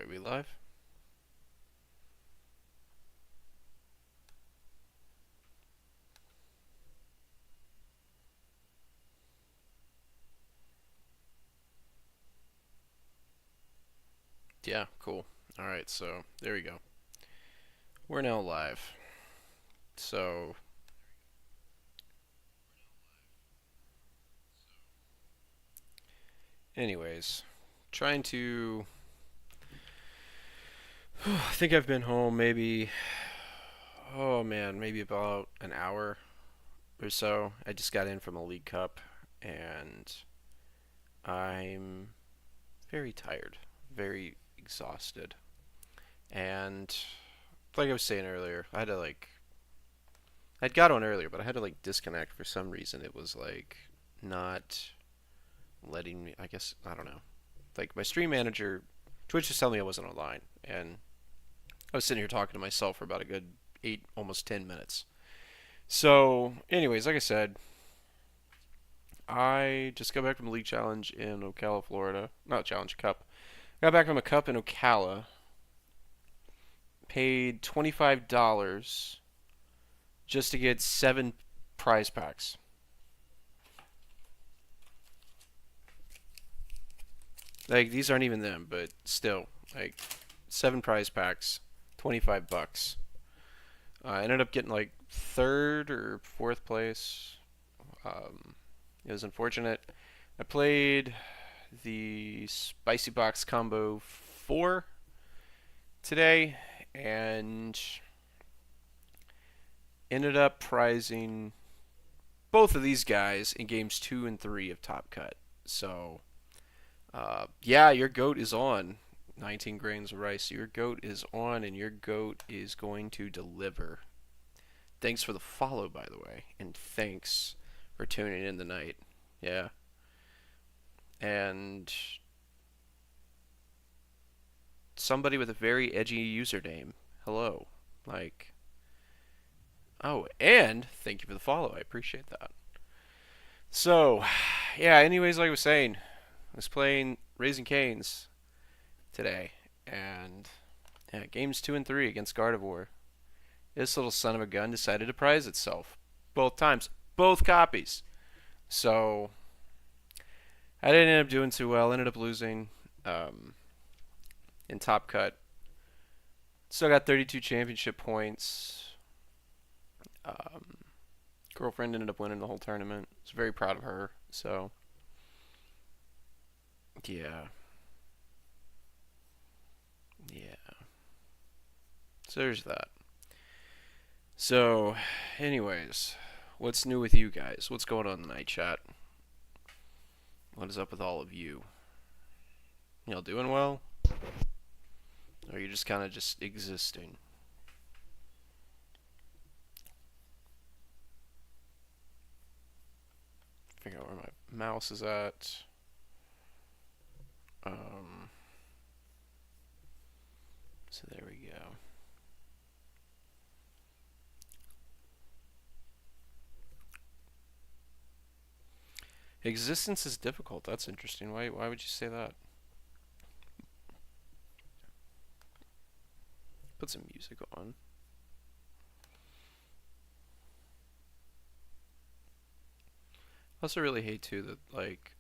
Are we live? Yeah, cool. Alright, so there we go. We're now live. So, anyways, trying to. I think I've been home maybe. Oh man, maybe about an hour or so. I just got in from a League Cup and I'm very tired, very exhausted. And like I was saying earlier, I'd got on earlier, but I had to like disconnect for some reason. It was like not letting me. I guess I don't know. Like my stream manager, Twitch just telling me I wasn't online, and I was sitting here talking to myself for about a good 8, almost 10 minutes. So, anyways, like I said, I just got back from the League Challenge in Ocala, Florida. Not Challenge, Cup. Got back from a Cup in Ocala. Paid $25 just to get 7 prize packs. Like these aren't even them, but still, like 7 prize packs, $25. I ended up getting like third or fourth place. It was unfortunate. I played the Spicy Box Combo 4 today and ended up prizing both of these guys in games 2 and 3 of Top Cut. So, yeah, your goat is on. 19 grains of rice. Your goat is on, and your goat is going to deliver. Thanks for the follow, by the way, and thanks for tuning in tonight. Yeah. And somebody with a very edgy username. Hello. Like, oh, and thank you for the follow. I appreciate that. So, yeah, anyways, like I was saying, I was playing Raising Cane's today, and yeah, games 2 and 3 against Gardevoir. This little son of a gun decided to prize itself. Both times. Both copies. So, I didn't end up doing too well. Ended up losing in Top Cut. Still got 32 championship points. Um, Girlfriend ended up winning the whole tournament. I was very proud of her. So, yeah. Yeah. So there's that. So, anyways, what's new with you guys? What's going on in the night chat? What is up with all of you? Y'all doing well? Or are you just kind of just existing? Figure out where my mouse is at. Um, so there we go. Existence is difficult. That's interesting. Why would you say that? Put some music on. I also really hate too that like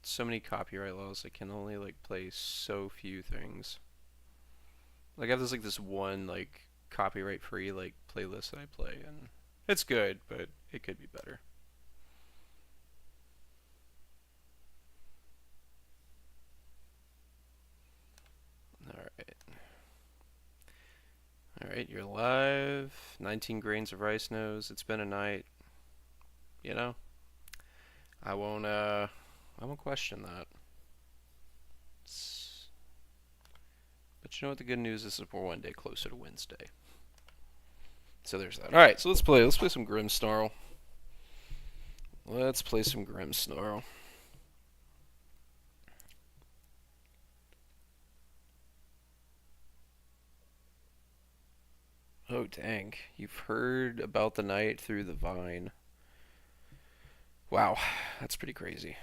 so many copyright laws that can only like play so few things. Like I have this one like copyright free like playlist that I play and it's good, but it could be better. Alright. Alright, you're live. 19 grains of rice nose. It's been a night. You know? I won't I won't question that. But you know what the good news is we're one day closer to Wednesday. So there's that. Alright, so let's play. Let's play some Grimmsnarl. Let's play some Grimmsnarl. Oh dang. You've heard about the night through the vine. Wow, that's pretty crazy.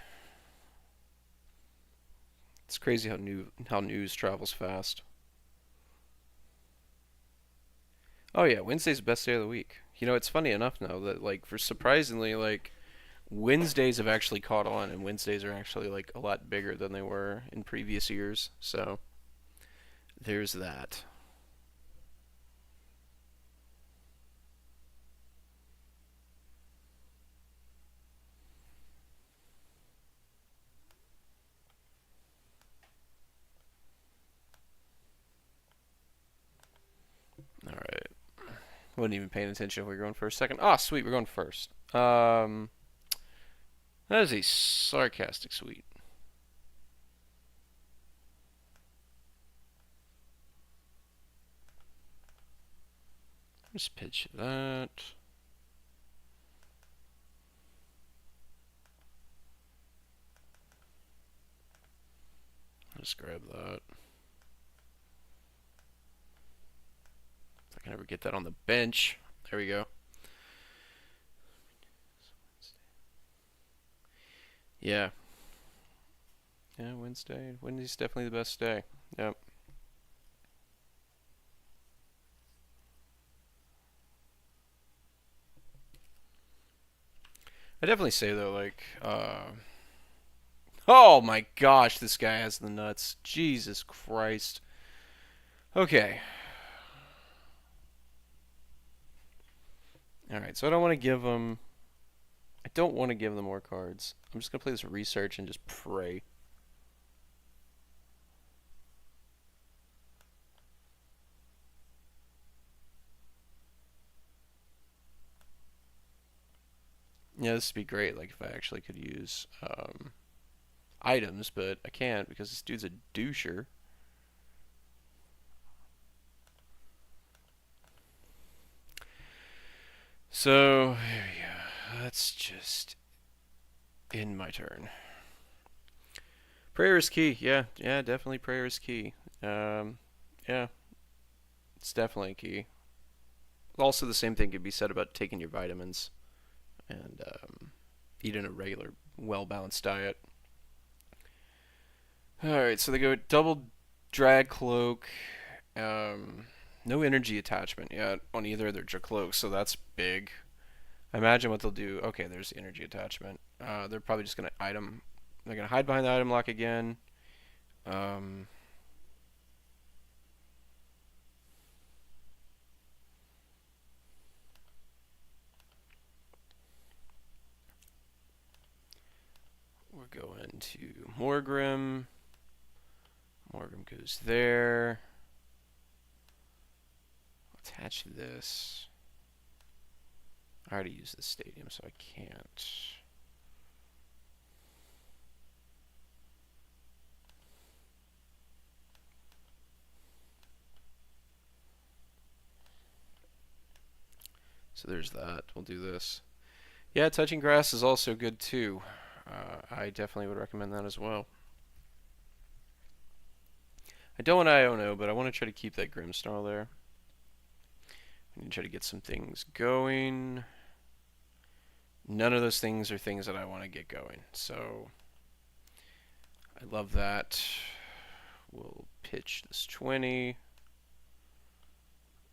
It's crazy how news travels fast. Oh yeah, Wednesday's the best day of the week. You know, it's funny enough now that like for surprisingly like Wednesdays have actually caught on, and Wednesdays are actually like a lot bigger than they were in previous years. So there's that. All right. Wasn't even paying attention if we were going first. Second. Ah, sweet. We're going first. That is a sarcastic sweet. Just pitch that. Just grab that. If I can ever get that on the bench. There we go. Yeah. Yeah, Wednesday. Wednesday's definitely the best day. Yep. I definitely say though, like, oh my gosh, this guy has the nuts. Jesus Christ. Okay. All right. So I don't want to give him. I don't want to give them more cards. I'm just gonna play this research and just pray. Yeah, this would be great. Like if I actually could use items, but I can't because this dude's a doucher. So here we go. Let's just end my turn. Prayer is key. Yeah, yeah, definitely prayer is key. Yeah, it's definitely key. Also, the same thing could be said about taking your vitamins and eating a regular, well balanced diet. Alright, so they go double drag cloak. No energy attachment yet on either of their cloaks, so that's big. I imagine what they'll do. Okay, there's the energy attachment. They're probably just gonna item. They're gonna hide behind the item lock again. Um, we're going to Morgrim. Morgrim goes there. Attach this. I already used this stadium, so I can't. So there's that. We'll do this. Yeah, touching grass is also good too. I definitely would recommend that as well. I don't want Iono, but I want to try to keep that Grimsnarl there. I need to try to get some things going. None of those things are things that I want to get going. So I love that. We'll pitch this 20.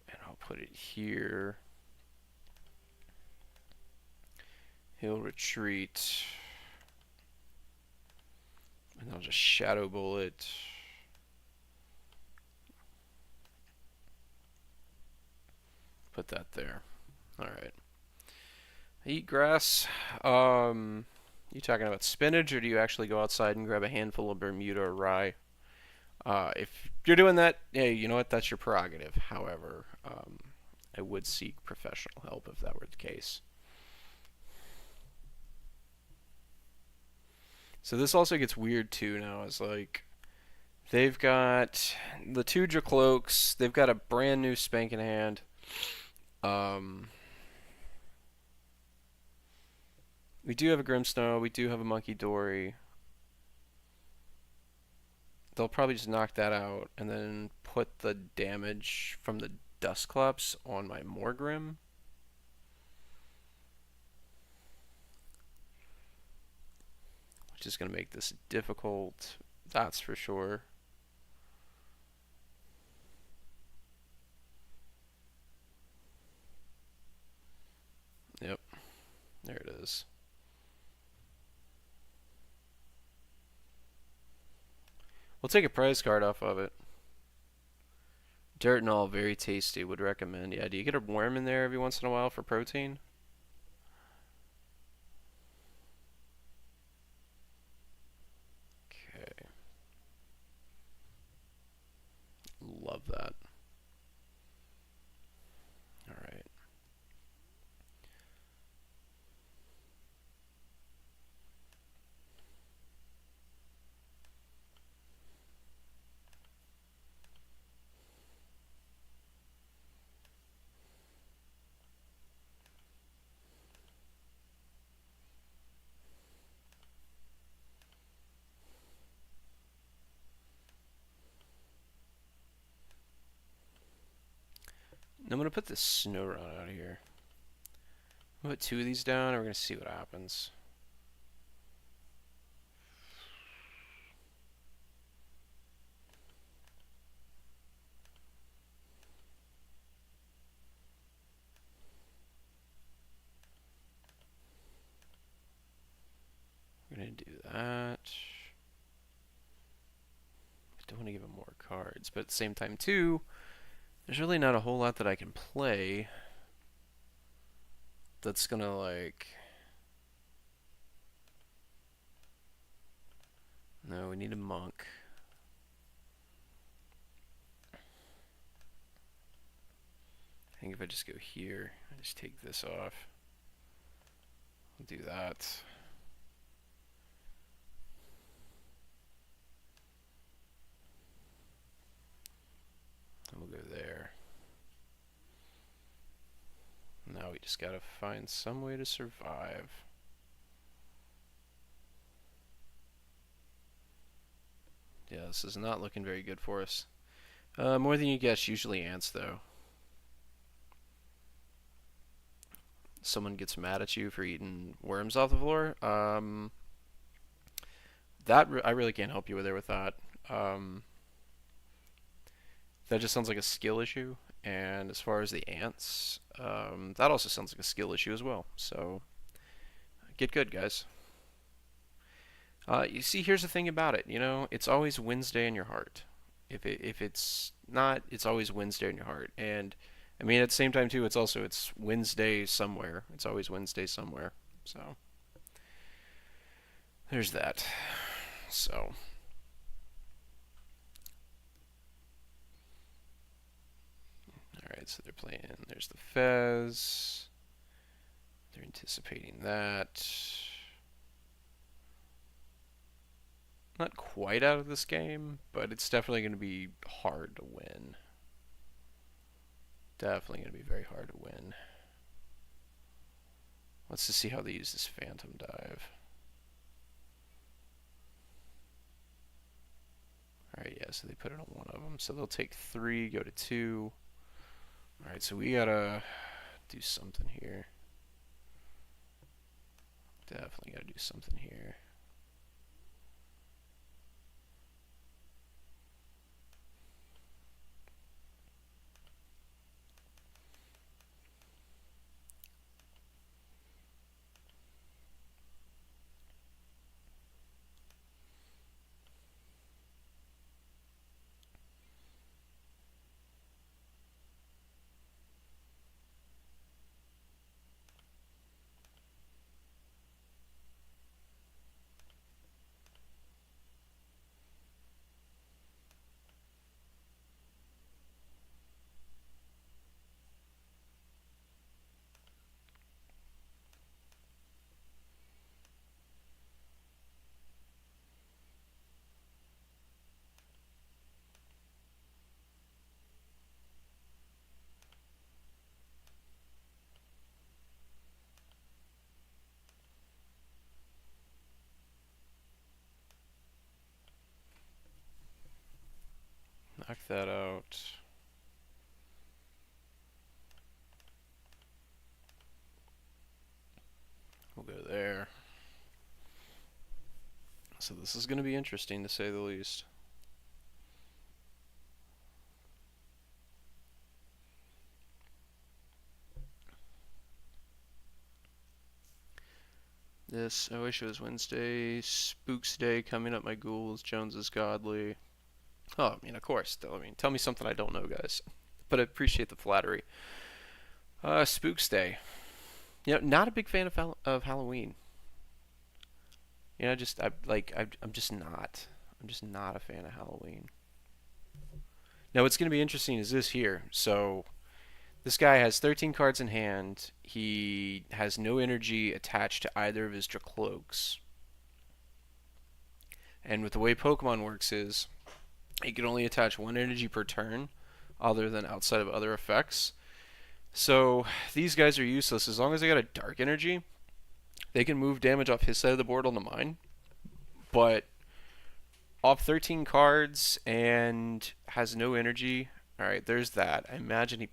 And I'll put it here. He'll retreat. And I'll just Shadow Bullet. Put that there. Alright. Eat grass. You talking about spinach, or do you actually go outside and grab a handful of Bermuda or rye? If you're doing that, hey, you know what? That's your prerogative. However, I would seek professional help if that were the case. So this also gets weird too now. Is like they've got the two Dracloaks. They've got a brand new spanking hand. Um, we do have a Grimmsnow. We do have a Monkey Dory. They'll probably just knock that out and then put the damage from the Dusclops on my Morgrim. Which is going to make this difficult. That's for sure. Yep, there it is. We'll take a prize card off of it. Dirt and all, very tasty. Would recommend. Yeah, do you get a worm in there every once in a while for protein? Okay, love that. All right. I'm gonna put this snow run out of here. I'll put two of these down, and we're gonna see what happens. We're gonna do that. I don't want to give him more cards, but at the same time too, there's really not a whole lot that I can play that's gonna like. No, we need a monk. I think if I just go here, I just take this off. We'll do that. And we'll go there. Now we just gotta find some way to survive. Yeah, this is not looking very good for us. More than you guess, usually ants, though. Someone gets mad at you for eating worms off the floor. I really can't help you with that. Um, that just sounds like a skill issue. And as far as the ants, that also sounds like a skill issue as well. So get good, guys. You see, here's the thing about it. You know, it's always Wednesday in your heart. If it's not, it's always Wednesday in your heart. And I mean, at the same time too, it's Wednesday somewhere. It's always Wednesday somewhere. So there's that. So all right, so they're playing. There's the Fez. They're anticipating that. Not quite out of this game, but it's definitely going to be hard to win. Definitely going to be very hard to win. Let's just see how they use this Phantom Dive. Alright, yeah, so they put it on one of them. So they'll take 3, go to 2. Alright, so we gotta do something here. Definitely gotta do something here. Knock that out. We'll go there. So this is going to be interesting to say the least. This, I wish it was Wednesday. Spooks Day coming up. My ghouls. Jones is godly. Oh, I mean, of course. I mean, tell me something I don't know, guys. But I appreciate the flattery. Spooks Day. You know, not a big fan of Halloween. You know, just I'm just not. I'm just not a fan of Halloween. Now, what's going to be interesting is this here. So this guy has 13 cards in hand. He has no energy attached to either of his Dracloaks. And with the way Pokemon works is he can only attach one energy per turn, other than outside of other effects. So these guys are useless as long as they got a dark energy. They can move damage off his side of the board onto mine, but off 13 cards and has no energy. All right, there's that. I imagine he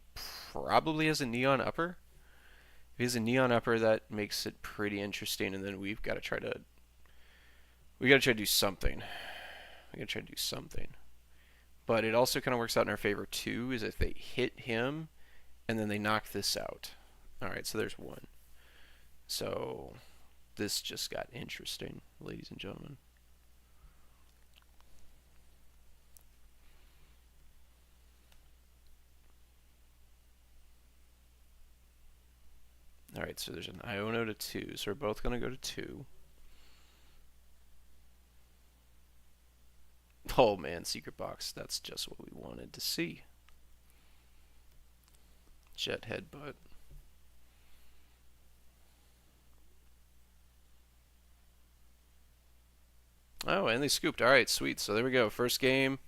probably has a neon upper. If he has a neon upper, that makes it pretty interesting. And then we got to try to do something. We got to try to do something. But it also kind of works out in our favor too. Is if they hit him, and then they knock this out. All right, so there's one. So this just got interesting, ladies and gentlemen. Alright, so there's an Iono to 2, so we're both going to go to 2. Oh man, Secret Box, that's just what we wanted to see. Jet Headbutt. Oh, and they scooped. Alright, sweet. So there we go. First game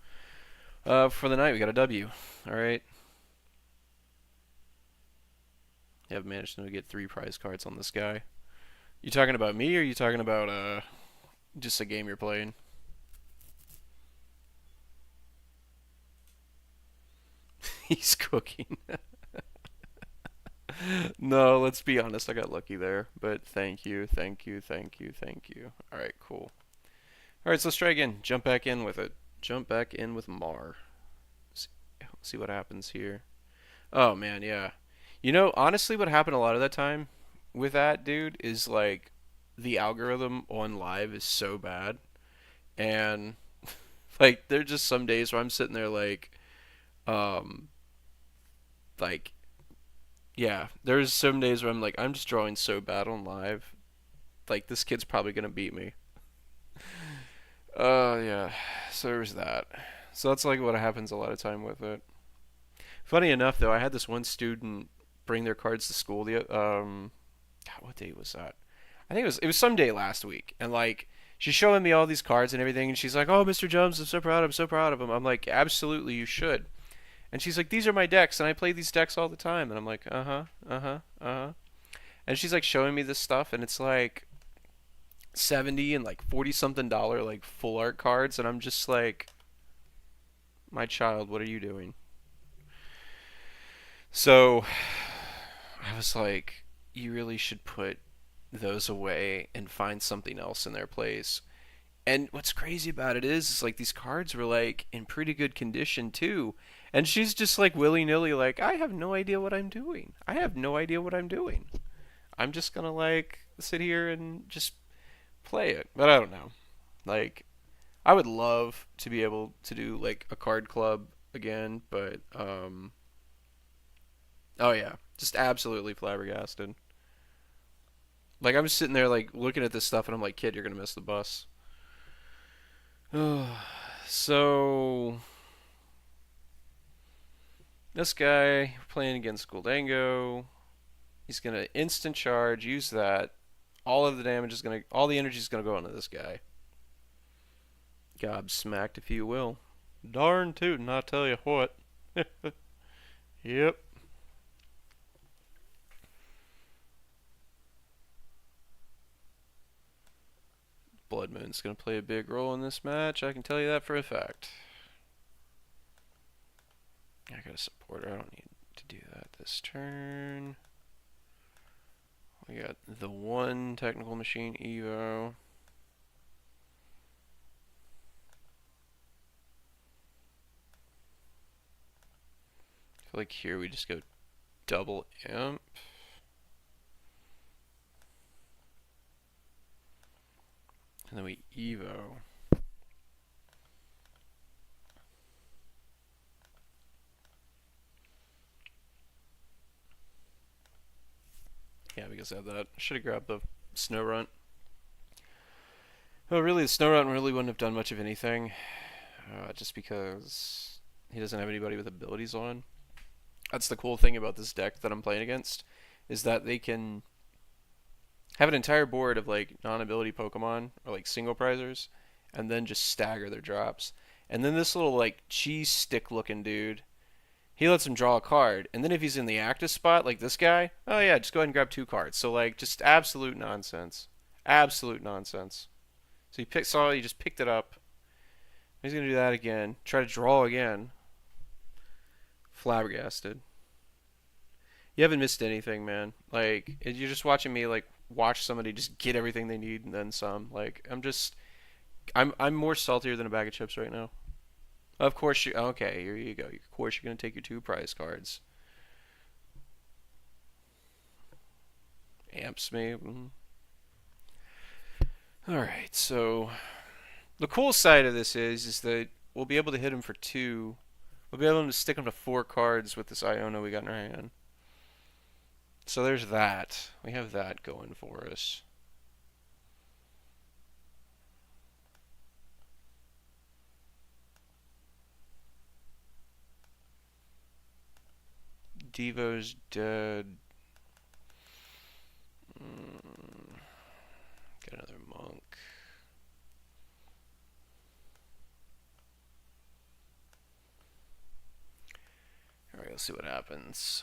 for the night. We got a W. Alright. Yeah, I've managed to get 3 prize cards on this guy. You talking about me, or are you talking about just a game you're playing? He's cooking. No, let's be honest. I got lucky there, but thank you, thank you, thank you, thank you. All right, cool. All right, so let's try again. Jump back in with it. Jump back in with Mar. See what happens here. Oh man, yeah. You know, honestly, what happened a lot of that time with that dude is like the algorithm on live is so bad, and like there's just some days where I'm sitting there um, like yeah, there's some days where I'm like I'm just drawing so bad on live. Like this kid's probably gonna beat me. Yeah. So there's that. So that's like what happens a lot of time with it. Funny enough, though, I had this one student bring their cards to school. God, what day was that? I think it was some day last week, and like she's showing me all these cards and everything, and she's like, "Oh, Mr. Jones, I'm so proud of him." I'm like, "Absolutely, you should." And she's like, "These are my decks, and I play these decks all the time." And I'm like, "Uh huh, uh huh, uh huh." And she's like showing me this stuff, and it's like 70 and like 40 something dollar like full art cards, and I'm just like, "My child, what are you doing?" So I was like, you really should put those away and find something else in their place. And what's crazy about it is like these cards were like in pretty good condition too. And she's just like willy nilly, like, I have no idea what I'm doing. I have no idea what I'm doing. I'm just gonna like sit here and just play it. But I don't know. Like, I would love to be able to do like a card club again, but oh yeah, just absolutely flabbergasted. Like I'm just sitting there like looking at this stuff and I'm like, kid, you're gonna miss the bus. So this guy playing against Guldango, he's gonna instant charge, use that. All the energy is gonna go into this guy. Gobsmacked, if you will. Darn tootin', I tell you what. Yep. Blood Moon's gonna play a big role in this match. I can tell you that for a fact. I got a supporter. I don't need to do that this turn. We got the one technical machine Evo. feel like here we just go double imp. And then we Evo. Yeah, because I have that. Should have grabbed the Snow Runt. Well, really, the Snow Runt really wouldn't have done much of anything. Just because he doesn't have anybody with abilities on. That's the cool thing about this deck that I'm playing against, is that they can have an entire board of like non-ability Pokemon or like single prizers, and then just stagger their drops. And then this little like cheese stick looking dude, he lets him draw a card, and then if he's in the active spot like this guy, oh yeah, just go ahead and grab 2 cards. So like just absolute nonsense, absolute nonsense. So he just picked it up. He's gonna do that again. Try to draw again. Flabbergasted. You haven't missed anything, man. Like you're just watching me like watch somebody just get everything they need and then some. Like I'm more saltier than a bag of chips right now. Of course you. Okay, here you go. Of course you're gonna take your 2 prize cards. Amps me. All right. So the cool side of this is that we'll be able to hit him for 2. We'll be able to stick him to 4 cards with this Iona we got in our hand. So there's that. We have that going for us. Devo's dead. Get another monk. Alright, let's see what happens.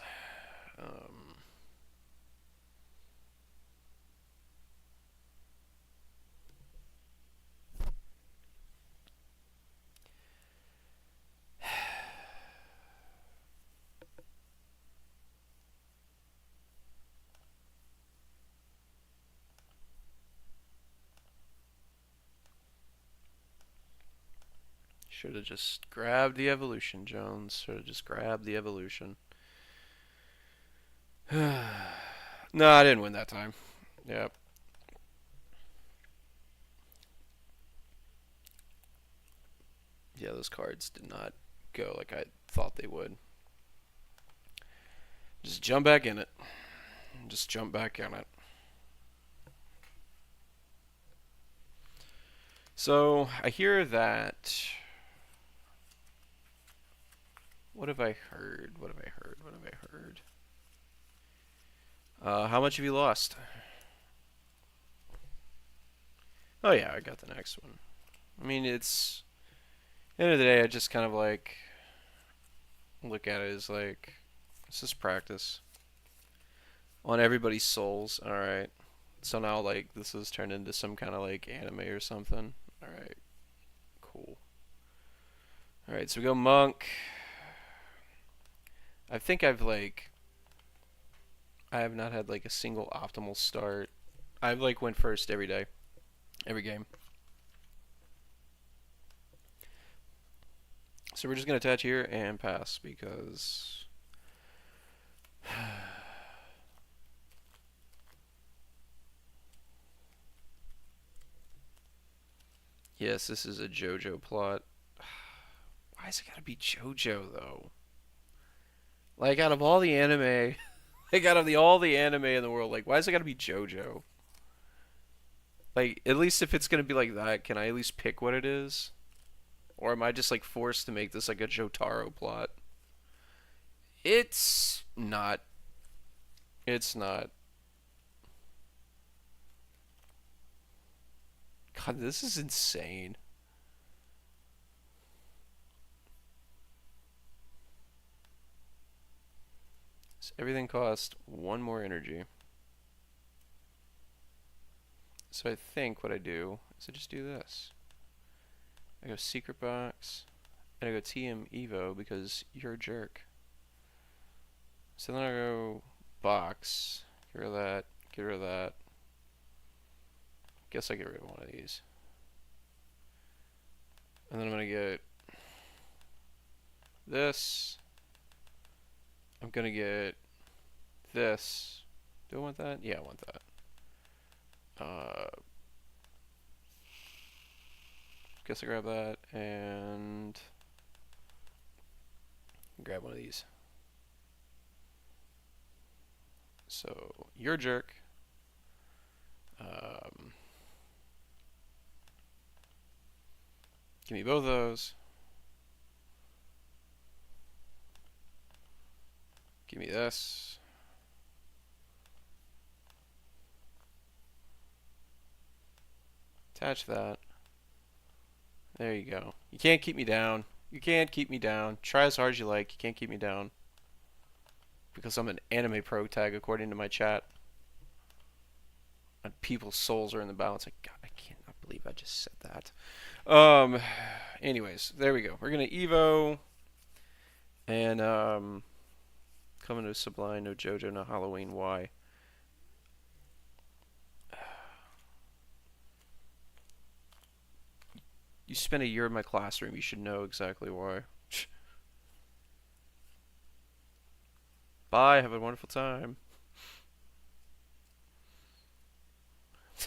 Should have just grabbed the evolution, Jones. Should have just grabbed the evolution. No, I didn't win that time. Yep. Yeah, those cards did not go like I thought they would. Just jump back in it. Just jump back in it. So, I hear that... What have I heard? What have I heard? What have I heard? How much have you lost? Oh yeah, I got the next one. I mean, it's... At the end of the day, I just kind of like... Look at it as like... It's just practice. On everybody's souls. Alright. So now, like, this has turned into some kind of, like, anime or something. Alright. Cool. Alright, so we go Monk. I think I've, like... I have not had, like, a single optimal start. I've, like, went first every day. Every game. So we're just going to attach here and pass, because... Yes, this is a JoJo plot. Why has it gotta be JoJo, though? Like, out of all the anime... Like, out of all the anime in the world, like, why has it gotta be JoJo? Like, at least if it's gonna be like that, can I at least pick what it is? Or am I just, like, forced to make this, like, a Jotaro plot? It's not. It's not. God, this is insane. So everything costs 1 more energy. So I think what I do is I just do this. I go Secret Box, and I go TM Evo because you're a jerk. So then I go Box, get rid of that, get rid of that. Guess I get rid of one of these. And then I'm going to get this, I'm gonna get this. Do I want that? Yeah, I want that. Guess I grab that and grab one of these. So you're a jerk. Um, Give me both of those. Give me this. Attach that. There you go. You can't keep me down. You can't keep me down. Try as hard as you like. You can't keep me down. Because I'm an anime pro tag according to my chat. And people's souls are in the balance. Like, God, I cannot believe I just said that. Anyways, there we go. We're gonna Evo and coming to Sublime, no JoJo, no Halloween. Why? You spent a year in my classroom. You should know exactly why. Bye. Have a wonderful time.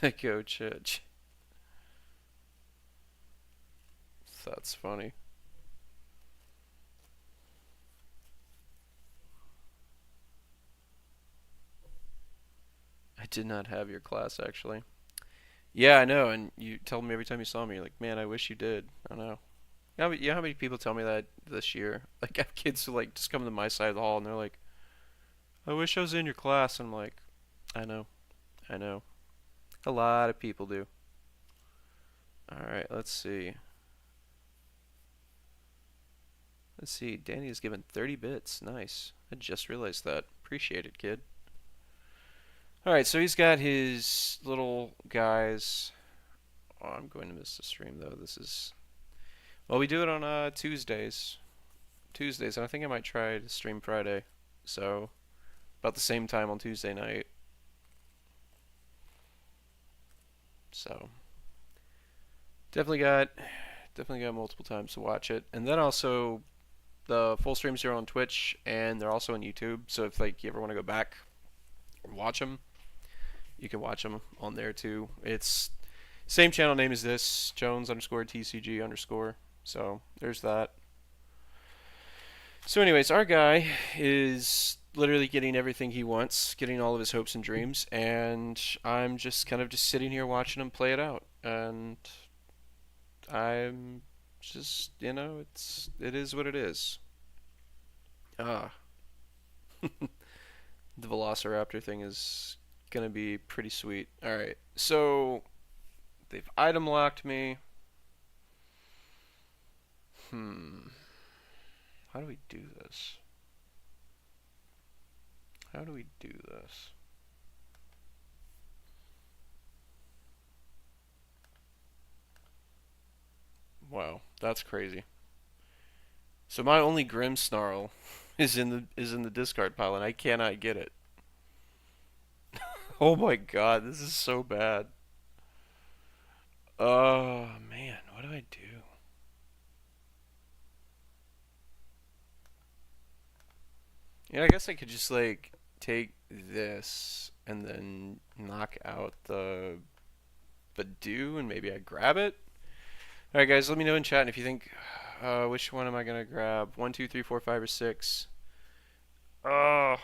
Go Chich. That's funny. I did not have your class actually. Yeah, I know, and you tell me every time you saw me, you're like, man, I wish you did. I know. You know how many people tell me that this year? Like, I have kids who like just come to my side of the hall and they're like, I wish I was in your class. I'm like, I know, I know. A lot of people do. All right, let's see. Let's see. Danny is given 30 bits. Nice. I just realized that. Appreciate it, kid. All right, so he's got his little guys. Oh, I'm going to miss the stream though. This is well, we do it on Tuesdays. Tuesdays, and I think I might try to stream Friday. So about the same time on Tuesday night. So definitely got multiple times to watch it, and then also the full streams are on Twitch and they're also on YouTube. So if like you ever want to go back and watch them, you can watch them on there too. It's same channel name as this, Jones underscore TCG underscore. So there's that. So anyways, our guy is literally getting everything he wants, getting all of his hopes and dreams, and I'm just kind of just sitting here watching him play it out. And I'm just, it is what it is. Ah, the Velociraptor thing is gonna be pretty sweet. All right, so they've item locked me. How do we do this? How do we do this? Wow, that's crazy. So my only Grim Snarl is in the discard pile, and I cannot get it. Oh my god, this is so bad. Oh man, what do I do? Yeah, I guess I could just like take this and then knock out the Badoo, and maybe I grab it. All right, guys, let me know in chat if you think which one am I gonna grab? One, two, three, four, five, or six? Oh,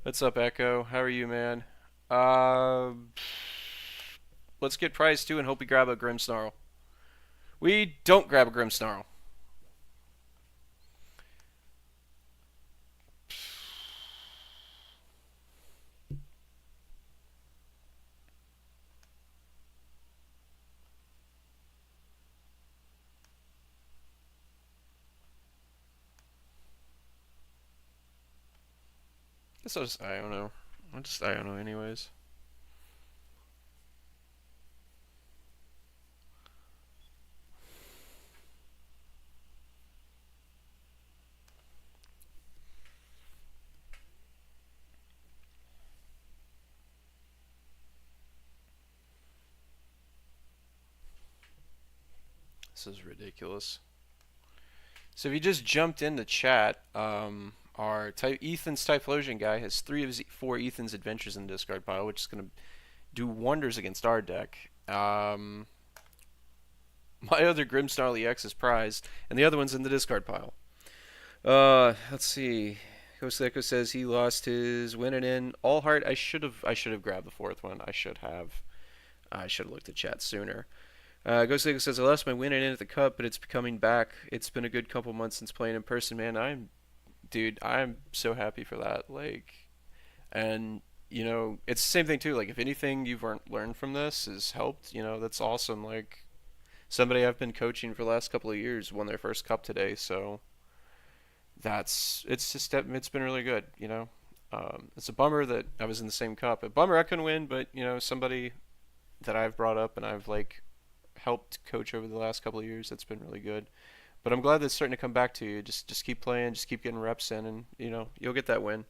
what's up, Echo? How are you, man? Uh, let's get prize two and hope we grab a Grim Snarl. We don't grab a Grim Snarl. Guess I'll just I don't know. I'll just I don't know anyways. This is ridiculous. So if you just jumped into chat, Our Ethan's Typhlosion guy has three of his four Ethan's Adventures in the discard pile, which is going to do wonders against our deck. My other Grimmsnarl EX is prized, and the other one's in the discard pile. Let's see. Koseko says he lost his win and in all heart. I should have grabbed the fourth one. I should have looked at chat sooner. Koseko says I lost my win and in at the cup, but it's coming back. It's been a good couple months since playing in person, man. I'm so happy for that. Like, and it's the same thing too. Like, if anything you've learned from this has helped, that's awesome. Like, somebody I've been coaching for the last couple of years won their first cup today, so it's been really good. It's a bummer that I was in the same cup. A bummer I couldn't win, but somebody that I've brought up and I've like helped coach over the last couple of years, that's been really good. But I'm glad that's starting to come back to you. Just keep playing, just keep getting reps in, and you'll get that win.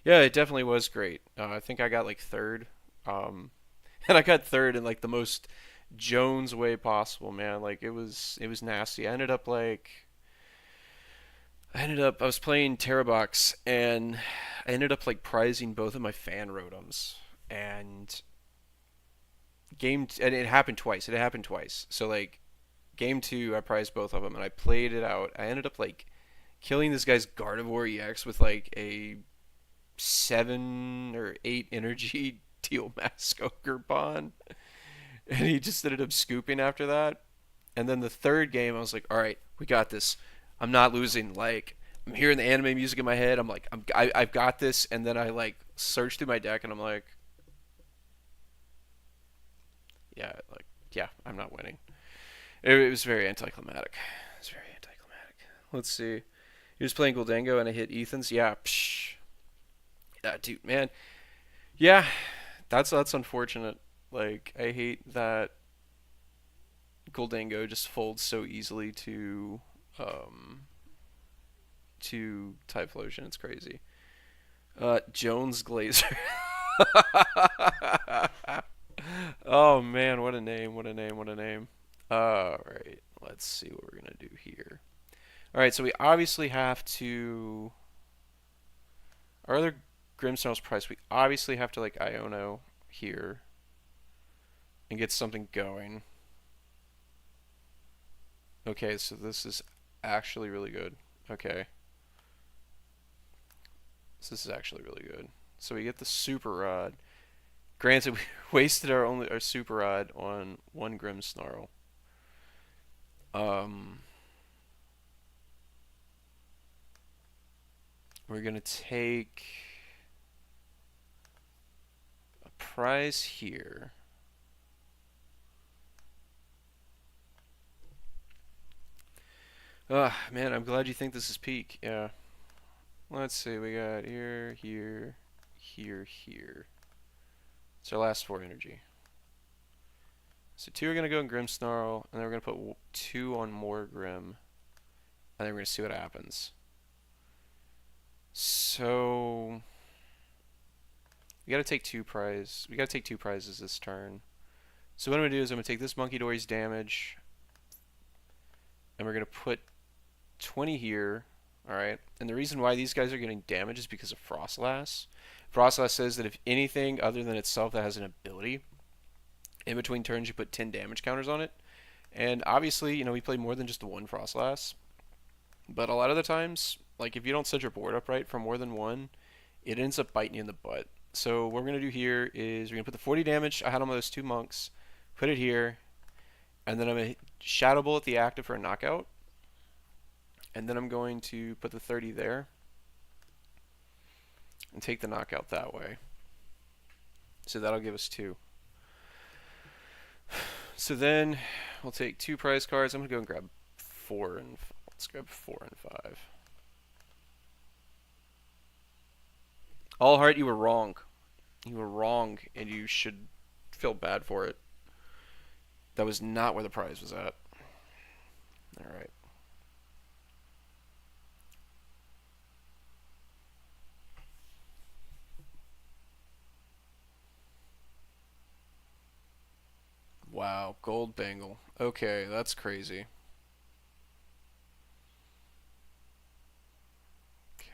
Yeah, it definitely was great. I think I got like third, and I got third in like the most Jones way possible, man. Like it was nasty. I was playing Terrabox, and I ended up like prizing both of my fan rotoms, and and it happened twice. It happened twice. So like game two, I prized both of them, and I played it out. I ended up like killing this guy's Gardevoir EX with like a 7 or 8 energy Teal Mask Ogre Bond, and he just ended up scooping after that. And then the third game, I was like, all right, we got this. I'm not losing. Like, I'm hearing the anime music in my head. I'm like, I've got this. And then I like search through my deck, and I'm like, yeah, I'm not winning. It was very anticlimactic. It was very anticlimactic. Let's see. He was playing Goldango, and I hit Ethan's. Yeah, psh. Yeah, dude, man. Yeah, that's unfortunate. Like, I hate that Goldango just folds so easily um to Typhlosion. It's crazy. Jones Glazer. Oh man, what a name! What a name! What a name! All right, let's see what we're gonna do here. All right, so we obviously have to. Our other Grimmsnarl's price. We obviously have to like Iono here and get something going. Okay, so this is actually really good. Okay, so this is actually really good. So we get the Super Rod. Granted, we wasted our Super Rod on one Grimmsnarl. Um, we're gonna take a prize here. Man, I'm glad you think this is peak. Yeah. Let's see, we got here, here, here, here. It's our last 4 energy. So 2 are going to go in Grimmsnarl, and then we're going to put 2 on more Grim, and then we're going to see what happens. So we got to take 2 prizes. We got to take 2 prizes this turn. So what I'm going to do is I'm going to take this Monkey Dory's damage, and we're going to put 20 here. Alright, and the reason why these guys are getting damage is because of Frostlass. Frostlass says that if anything other than itself that has an ability, in between turns you put 10 damage counters on it. And obviously, we play more than just the one Frostlass. But a lot of the times, like if you don't set your board up right for more than one, it ends up biting you in the butt. So what we're going to do here is we're going to put the 40 damage I had on those 2 monks, put it here, and then I'm going to Shadow Bullet the active for a knockout. And then I'm going to put the 30 there and take the knockout that way. So that'll give us 2. So then we'll take 2 prize cards. I'm going to go and grab 4 and let's grab 4 and 5. All Heart, you were wrong. You were wrong, and you should feel bad for it. That was not where the prize was at. All right. Wow, gold bangle. Okay, that's crazy.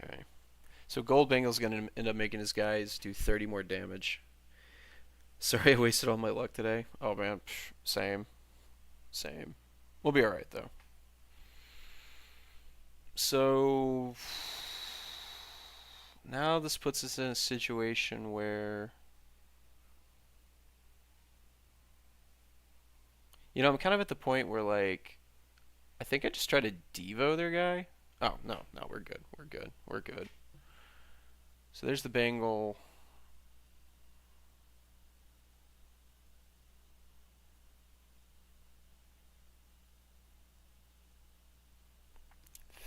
Okay. So Gold Bangle's gonna end up making his guys do 30 more damage. Sorry, I wasted all my luck today. Oh man, same, same. We'll be all right though. So now this puts us in a situation where, I'm kind of at the point where like I think I just try to Devo their guy. Oh no, no, we're good. We're good. We're good. So there's the Bengal.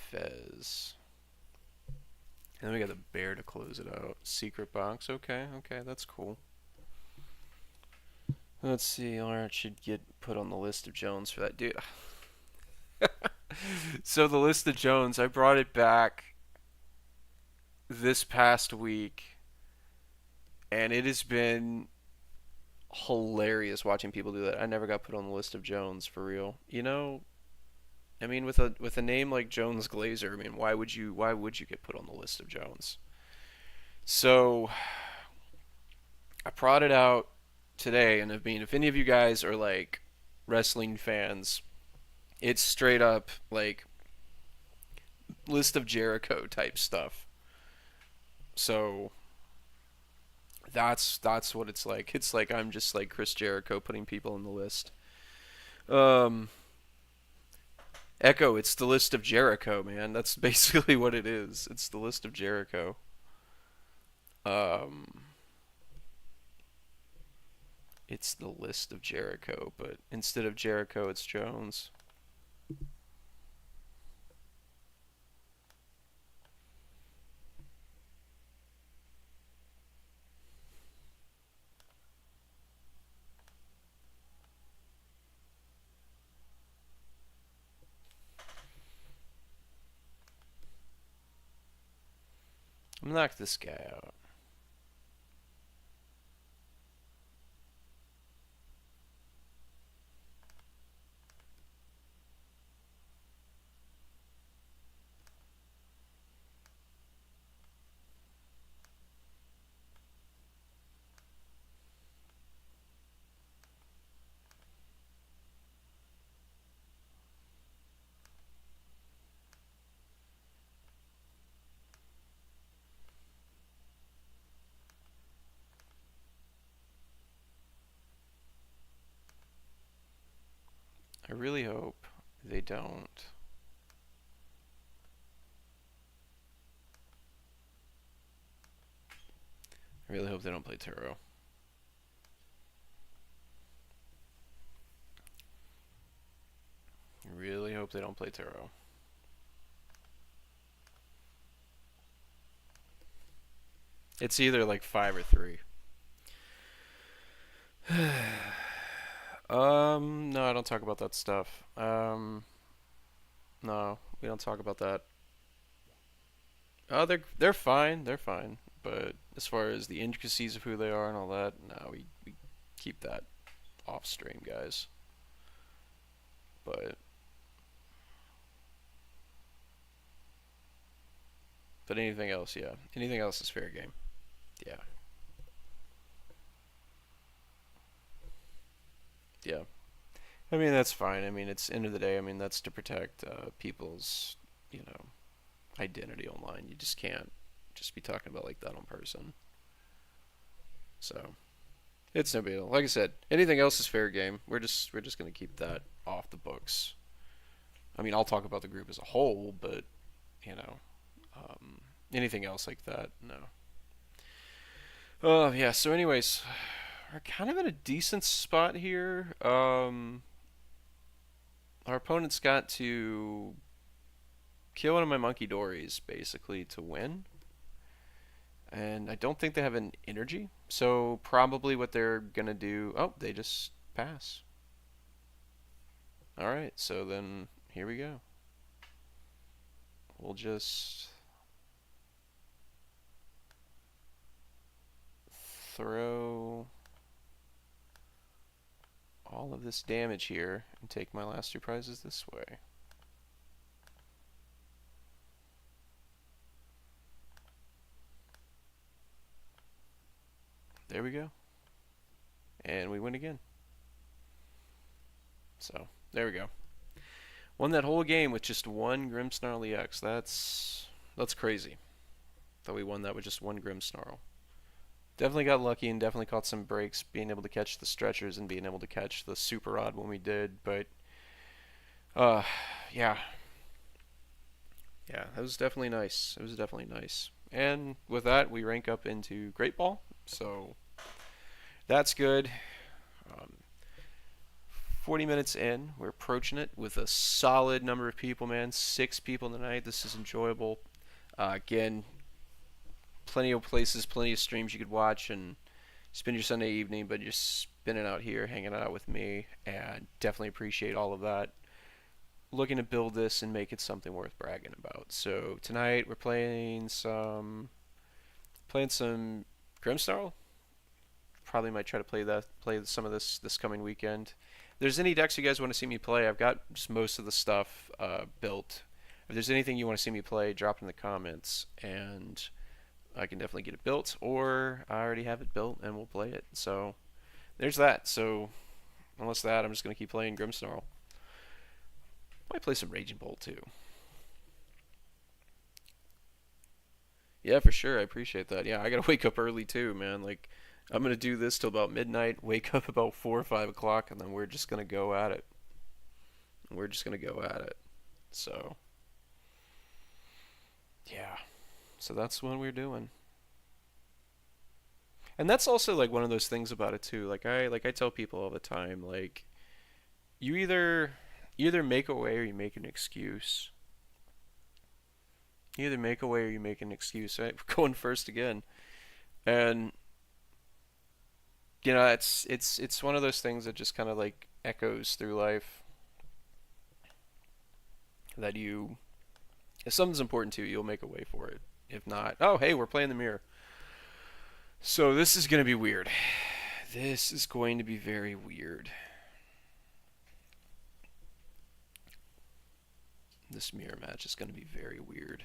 Fez. And then we got the bear to close it out. Secret box. Okay, okay, that's cool. Let's see. Lawrence should get put on the list of Jones for that. Dude. So the list of Jones, I brought it back this past week, and it has been hilarious watching people do that. I never got put on the list of Jones for real. I mean, with a name like Jones Glazer, I mean, why would you get put on the list of Jones? So I brought it out today, and I mean, if any of you guys are like wrestling fans, it's straight up like list of Jericho type stuff. So that's what it's like. It's like I'm just like Chris Jericho putting people on the list. Um, Echo, it's the list of Jericho, man. That's basically what it is. It's the list of Jericho. Um, it's the list of Jericho, but instead of Jericho, it's Jones. I'm gonna knock this guy out. I really hope they don't. I really hope they don't play Turo. I really hope they don't play Turo. It's either like 5 or 3. No, I don't talk about that stuff. No, we don't talk about that. Oh, they're fine. They're fine. But as far as the intricacies of who they are and all that, no, we keep that off stream, guys. But anything else, yeah. Anything else is fair game. Yeah. Yeah. I mean, that's fine. I mean, it's end of the day. I mean, that's to protect people's, you know, identity online. You just can't just be talking about like that on person. So it's no big deal. Like I said, anything else is fair game. We're just gonna keep that off the books. I mean, I'll talk about the group as a whole, but you know, um, anything else like that, no. Oh yeah. So, anyways, we're kind of in a decent spot here. Our opponent's got to kill one of my monkey dories basically to win. And I don't think they have an energy. So probably what they're gonna do. Oh, they just pass. All right. So then here we go. We'll just throw all of this damage here and take my last 2 prizes this way. there we go. And we win again. So, there we go. Won that whole game with just one Grimmsnarl EX. That's crazy. That we won that with just one Grimmsnarl. Definitely got lucky and definitely caught some breaks being able to catch the stretchers and being able to catch the super odd when we did, but uh yeah. Yeah, that was definitely nice. It was definitely nice. And with that, we rank up into Great Ball. So that's good. Um, 40 minutes in, we're approaching it with a solid number of people, man. 6 people tonight. This is enjoyable. Again, plenty of places, plenty of streams you could watch and spend your Sunday evening, but just spending out here, hanging out with me, and definitely appreciate all of that. Looking to build this and make it something worth bragging about. So tonight we're playing some Grimsnarl. Probably might try to play some of this coming weekend. If there's any decks you guys want to see me play, I've got just most of the stuff built. If there's anything you want to see me play, drop it in the comments, and I can definitely get it built, or I already have it built and we'll play it. So there's that. So unless that, I'm just gonna keep playing Grimmsnarl. Might play some Raging Bolt too. Yeah, for sure. I appreciate that. Yeah, I gotta wake up early too, man. Like, I'm gonna do this till about midnight. Wake up about 4 or 5 o'clock, and then we're just gonna go at it. We're just gonna go at it. So, yeah. So that's what we're doing. And that's also like one of those things about it too. Like I tell people all the time, like you either make a way or you make an excuse. You either make a way or you make an excuse. Right? We're going first again, and it's one of those things that just kind of like echoes through life. That you, if something's important to you, you'll make a way for it. If not, oh hey, we're playing the mirror. So this is gonna be weird. This is going to be very weird. This mirror match is going to be very weird.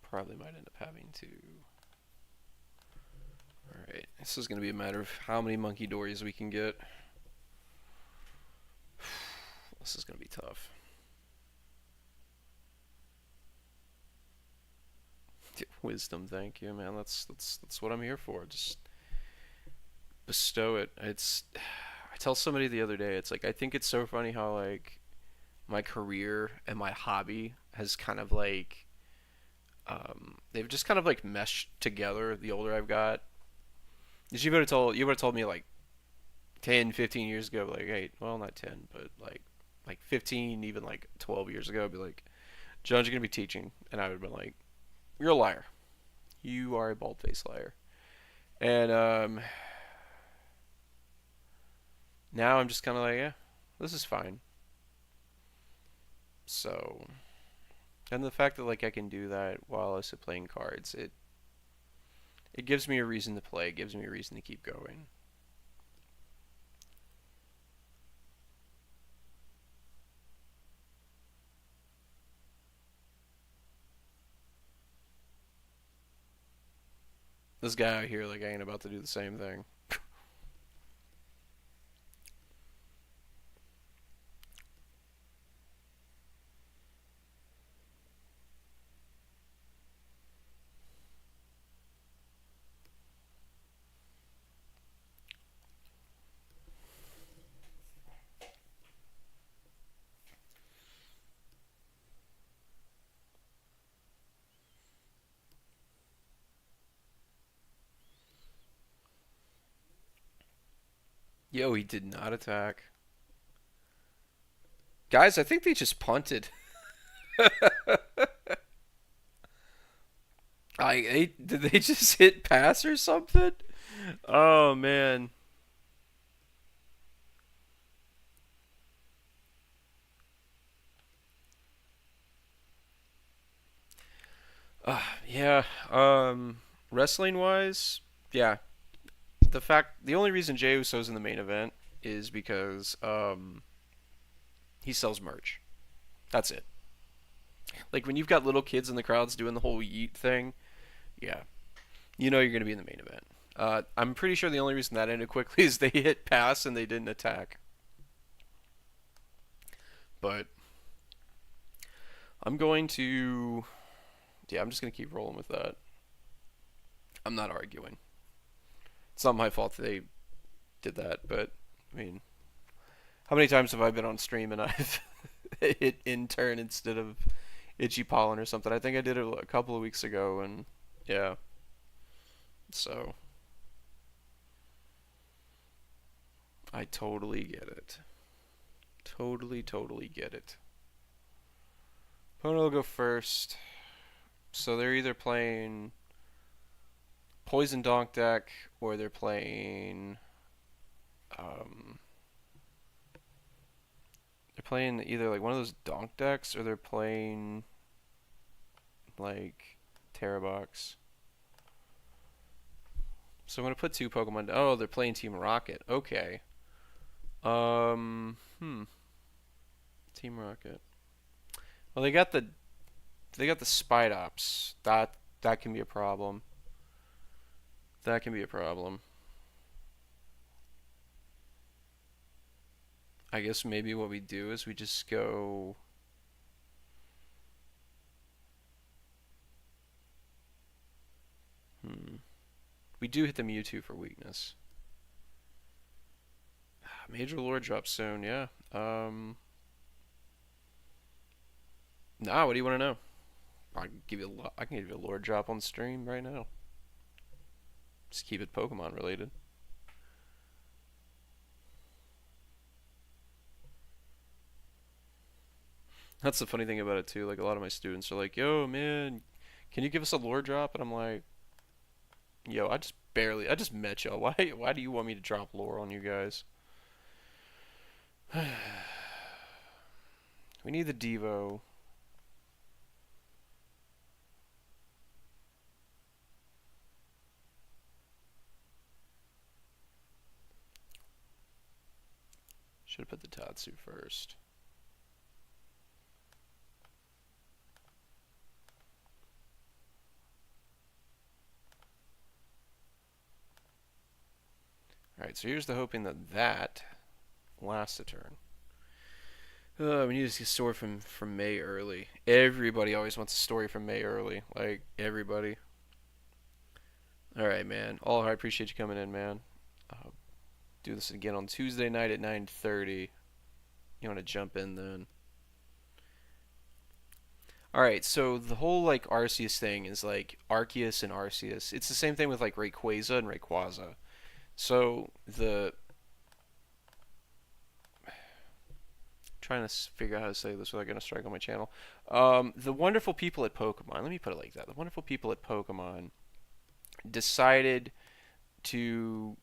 Probably might end up having to. Alright, this is going to be a matter of how many monkey dories we can get. This is going to be tough. Wisdom, thank you, man. That's what I'm here for. Just bestow it. It's. I tell somebody the other day, it's like I think it's so funny how like my career and my hobby has kind of like they've just kind of like meshed together the older I've got. Because you would have told me like 10, 15 years ago, like, hey, well, not 10, but like 15, even like 12 years ago, I'd be like, John's you're gonna be teaching, and I would have been like, you're a liar. You are a bald-faced liar. And now I'm just kind of like, yeah, this is fine. So, and the fact that like I can do that while also playing cards, it gives me a reason to play. It gives me a reason to keep going. This guy out here, like, I ain't about to do the same thing. Yo, he did not attack. Guys, I think they just punted. Did they just hit pass or something? Oh man. Yeah. Wrestling wise, yeah. the only reason Jey Uso's in the main event is because he sells merch. That's it. Like when you've got little kids in the crowds doing the whole yeet thing, yeah, you know you're gonna be in the main event. I'm pretty sure the only reason that ended quickly is they hit pass and they didn't attack. But I'm going to, yeah, I'm just gonna keep rolling with that. I'm not arguing. It's not my fault that they did that, but I mean, how many times have I been on stream and I've hit intern instead of itchy pollen or something? I think I did it a couple of weeks ago, and yeah, so I totally get it. Totally, totally get it. Opponent will go first. So they're either playing Poison Donk deck or they're playing um, they're playing either like one of those Donk decks or they're playing like Terrabox. So I'm gonna put two Pokemon. Oh, they're playing Team Rocket. Okay. Hmm. Team Rocket. Well, they got the Spidops. That can be a problem. That can be a problem. I guess maybe what we do is we just go. Hmm. We do hit the Mewtwo for weakness. Major lore drop soon, yeah. Nah, what do you want to know? I can give you a lore drop on stream right now. Just keep it Pokemon related. That's the funny thing about it too. Like a lot of my students are like, "Yo, man, can you give us a lore drop?" And I'm like, "Yo, I just met y'all. Why do you want me to drop lore on you guys?" We need the Devo. Should have put the Tatsu first. Alright, so here's the hoping that lasts a turn. We need to see a story from May early. Everybody always wants a story from May early. Like, everybody. Alright, man. All I appreciate you coming in, man. Uh, do this again on Tuesday night at 9:30. You want to jump in then? Alright, so the whole, like, Arceus thing is, like, Arceus and Arceus. It's the same thing with, like, Rayquaza and Rayquaza. So, trying to figure out how to say this without getting a strike on my channel. The wonderful people at Pokemon, let me put it like that. The wonderful people at Pokemon decided to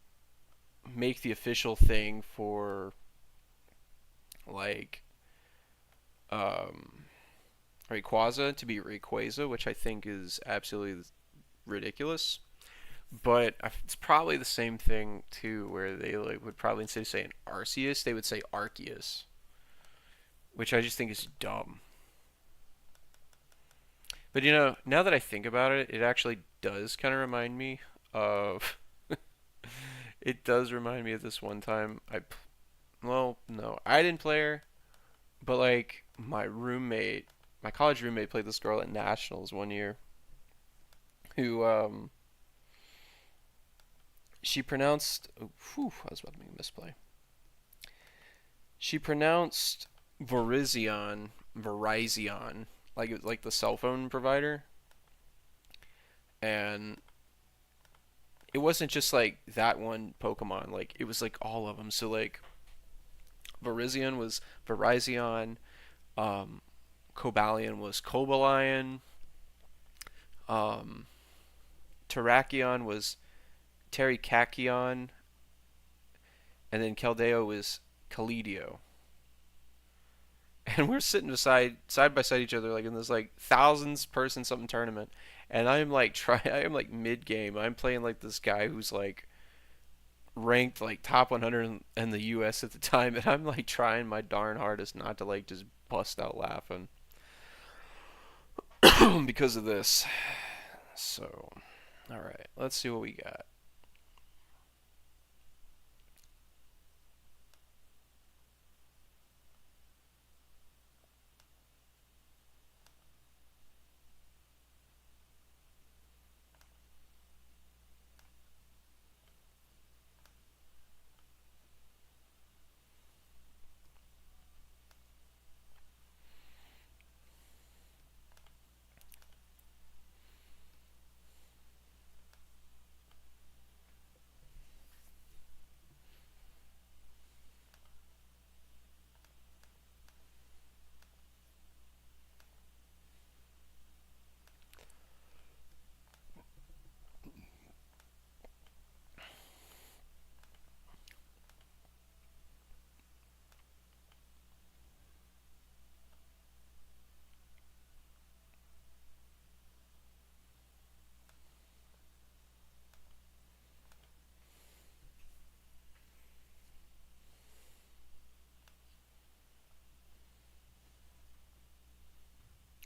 make the official thing for like Rayquaza to be Rayquaza, which I think is absolutely ridiculous. But it's probably the same thing too, where they like would probably instead of saying Arceus, they would say Arceus, which I just think is dumb. But you know, now that I think about it, it actually does kind of remind me of. It does remind me of this one time well, no, I didn't play her, but like my college roommate played this girl at nationals one year, who she pronounced. Oh, whew, I was about to make a misplay. She pronounced Verizon, like the cell phone provider, and it wasn't just like that one Pokemon. Like it was like all of them. So like Virizion was Virizion, um, Cobalion was Cobalion, um, Terrakion was Terikakion, and then Keldeo was Kalidio. And we're sitting side by side each other like in this like thousands person something tournament, and I'm like I am like mid game. I'm playing like this guy who's like ranked like top 100 in the U.S. at the time, and I'm like trying my darn hardest not to like just bust out laughing because of this. So, all right, let's see what we got.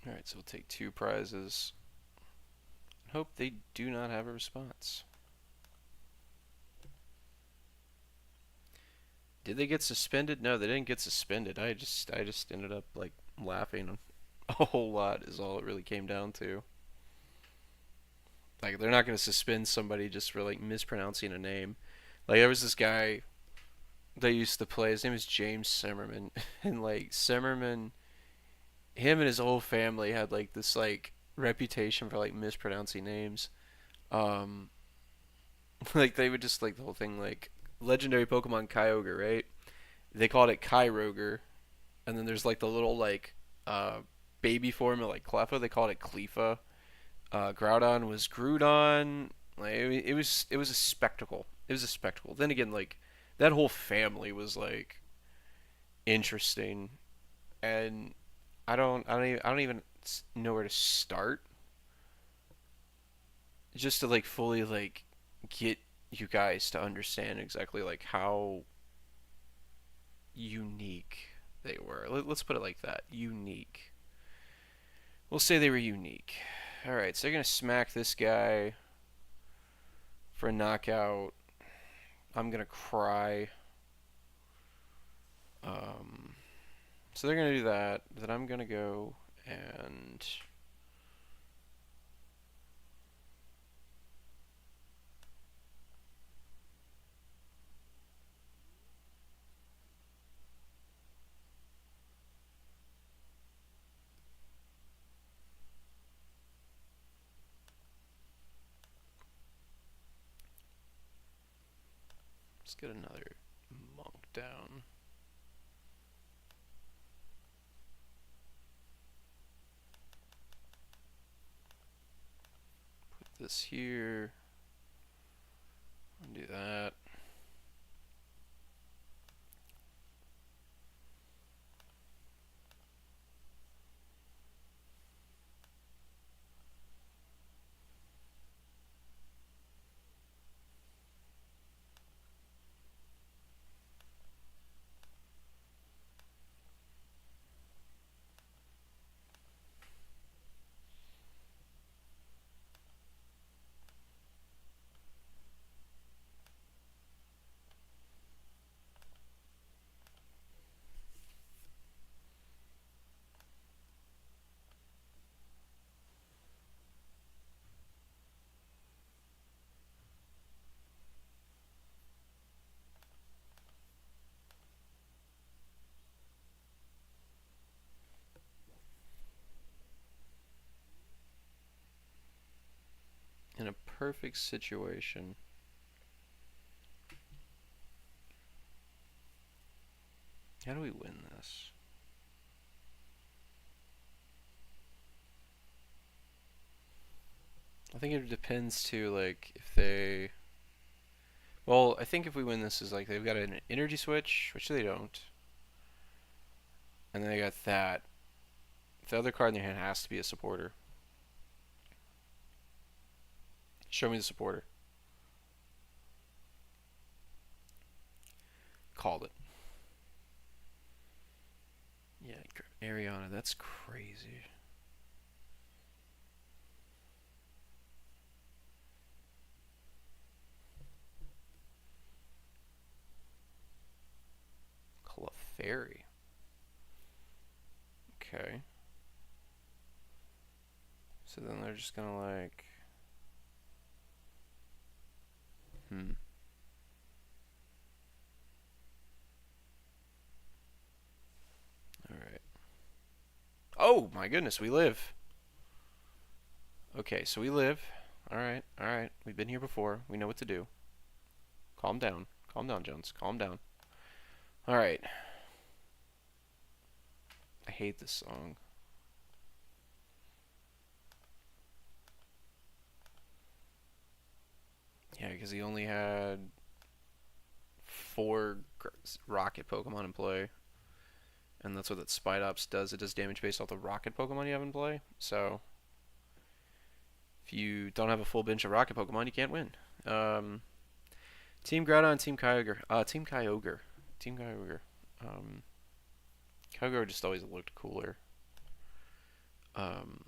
All right, so we'll take two prizes. Hope they do not have a response. Did they get suspended? No, they didn't get suspended. I just ended up like laughing a whole lot is all it really came down to. Like they're not going to suspend somebody just for like mispronouncing a name. Like there was this guy they used to play. His name is James Simmerman, and like Simmerman, him and his whole family had like this like reputation for like mispronouncing names. Um, like they would just like the whole thing like legendary Pokemon Kyogre, right? They called it Kyroger, and then there's like the little like uh baby form of like Cleffa. They called it Clefa. Groudon was Groudon. Like it was a spectacle. It was a spectacle. Then again, like that whole family was like interesting, and I don't even know where to start just to like fully like get you guys to understand exactly like how unique they were. Let's put it like that. Unique. We'll say they were unique. All right, so they're gonna smack this guy for a knockout. I'm gonna cry. Um, so they're gonna do that. Then I'm gonna go and let's get another monk down. Put this here. Do that. In a perfect situation. How do we win this? I think it depends too, like if they. Well, I think if we win this is like they've got an energy switch, which they don't, and then they got that. The other card in their hand has to be a supporter. Show me the supporter. Called it. Yeah, Ariana, that's crazy. Clefairy. Okay. So then they're just gonna like, hmm. All right. Oh my goodness, we live. Okay, so we live. All right, all right. We've been here before. We know what to do. Calm down. Calm down, Jones. Calm down. All right. I hate this song. Yeah, because he only had four rocket Pokemon in play. And that's what that Spidops does. It does damage based off the rocket Pokemon you have in play. So if you don't have a full bench of rocket Pokemon, you can't win. Um, Team Groudon, Team Kyogre. Team Kyogre. Team Kyogre. Um, Kyogre just always looked cooler. Um,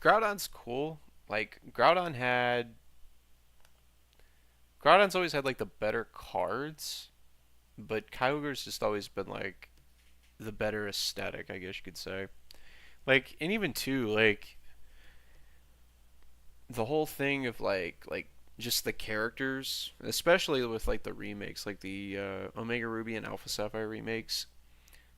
Groudon's cool. Like Groudon's always had like the better cards, but Kyogre's just always been like the better aesthetic, I guess you could say. Like, and even too, like the whole thing of like just the characters, especially with like the remakes, like the Omega Ruby and Alpha Sapphire remakes,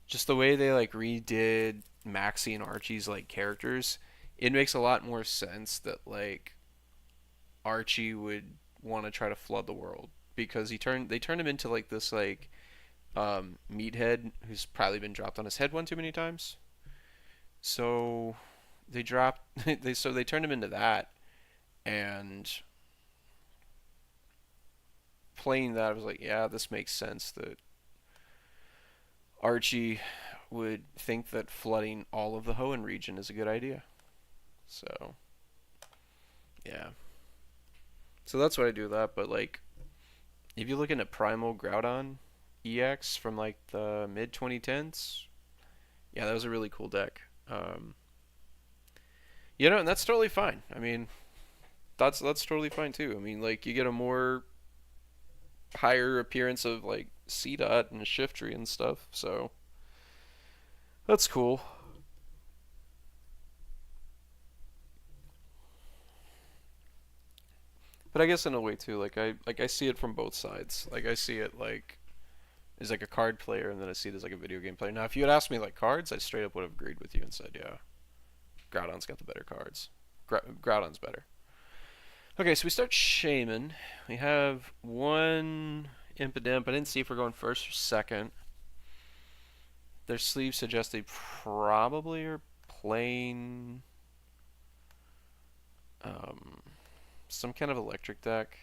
just the way they like redid Maxie and Archie's like characters, it makes a lot more sense that like Archie would want to try to flood the world because they turned him into like this like meathead who's probably been dropped on his head one too many times. So they dropped they turned him into that, and playing that I was like, yeah, this makes sense that Archie would think that flooding all of the Hoenn region is a good idea. So yeah. So that's what I do with that, but like if you're looking at Primal Groudon EX from like the mid 2010s, yeah, that was a really cool deck. And that's totally fine. I mean, that's totally fine too. I mean, like you get a more higher appearance of like C dot and Shiftry and stuff, so that's cool. But I guess in a way too, like I see it from both sides. Like I see it like as like a card player, and then I see it as like a video game player. Now, if you had asked me like cards, I straight up would have agreed with you and said, yeah, Groudon's got the better cards. Groudon's better. Okay, so we start Shaman. We have one Impidimp. I didn't see if we're going first or second. Their sleeves suggest they probably are playing um, some kind of electric deck.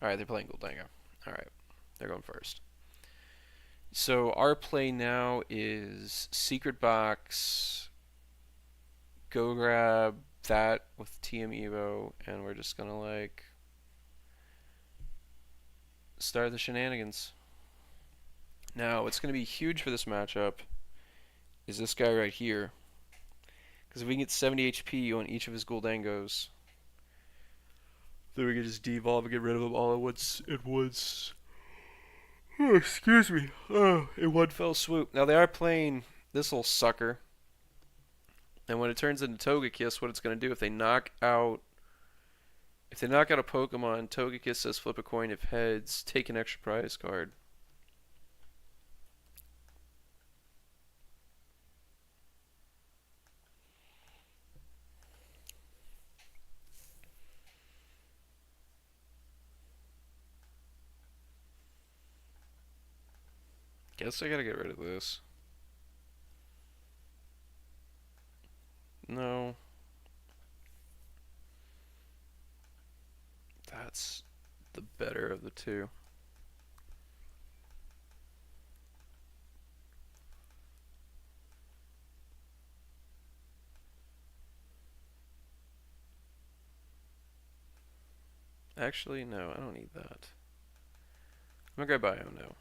Alright, they're playing Goldango. Alright, they're going first. So our play now is Secret Box, go grab that with TM Evo, and we're just gonna like start the shenanigans. Now, what's gonna be huge for this matchup is this guy right here. Because if we can get 70 HP on each of his Goldangos, then we can just devolve and get rid of them all at once. Oh, excuse me. Oh, in one fell swoop. Now they are playing this little sucker, and when it turns into Togekiss, what it's going to do if they knock out a Pokemon, Togekiss says flip a coin. If heads, take an extra prize card. Guess I gotta get rid of this. No, that's the better of the two. Actually, no, I don't need that. I'm gonna grab Bio now.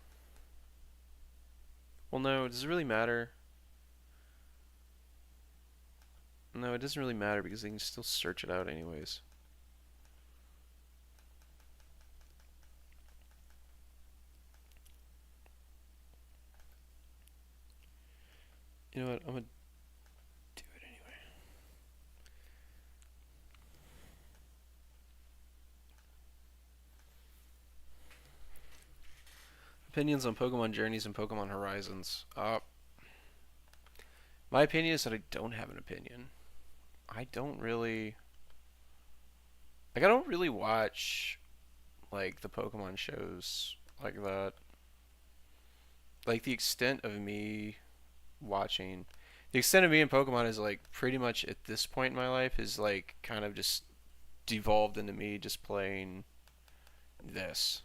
Well, no, does it really matter? No, it doesn't really matter because they can still search it out anyways. You know what? I'm gonna do it anyway. Opinions on Pokemon Journeys and Pokemon Horizons. My opinion is that I don't have an opinion. I don't really I don't really watch like the Pokemon shows like that. Like the extent of me watching the extent of me in Pokemon is like pretty much at this point in my life is like kind of just devolved into me just playing this.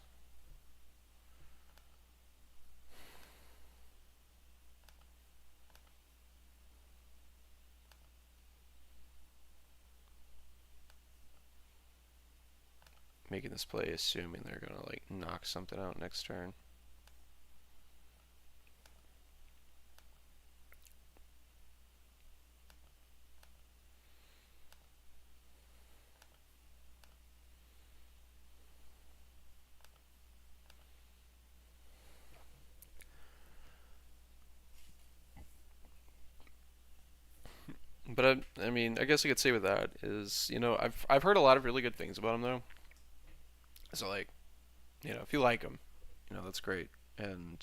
Making this play assuming they're gonna like knock something out next turn. But I mean, I guess I could say with that is, I've heard a lot of really good things about him though. So like, if you like him, that's great. And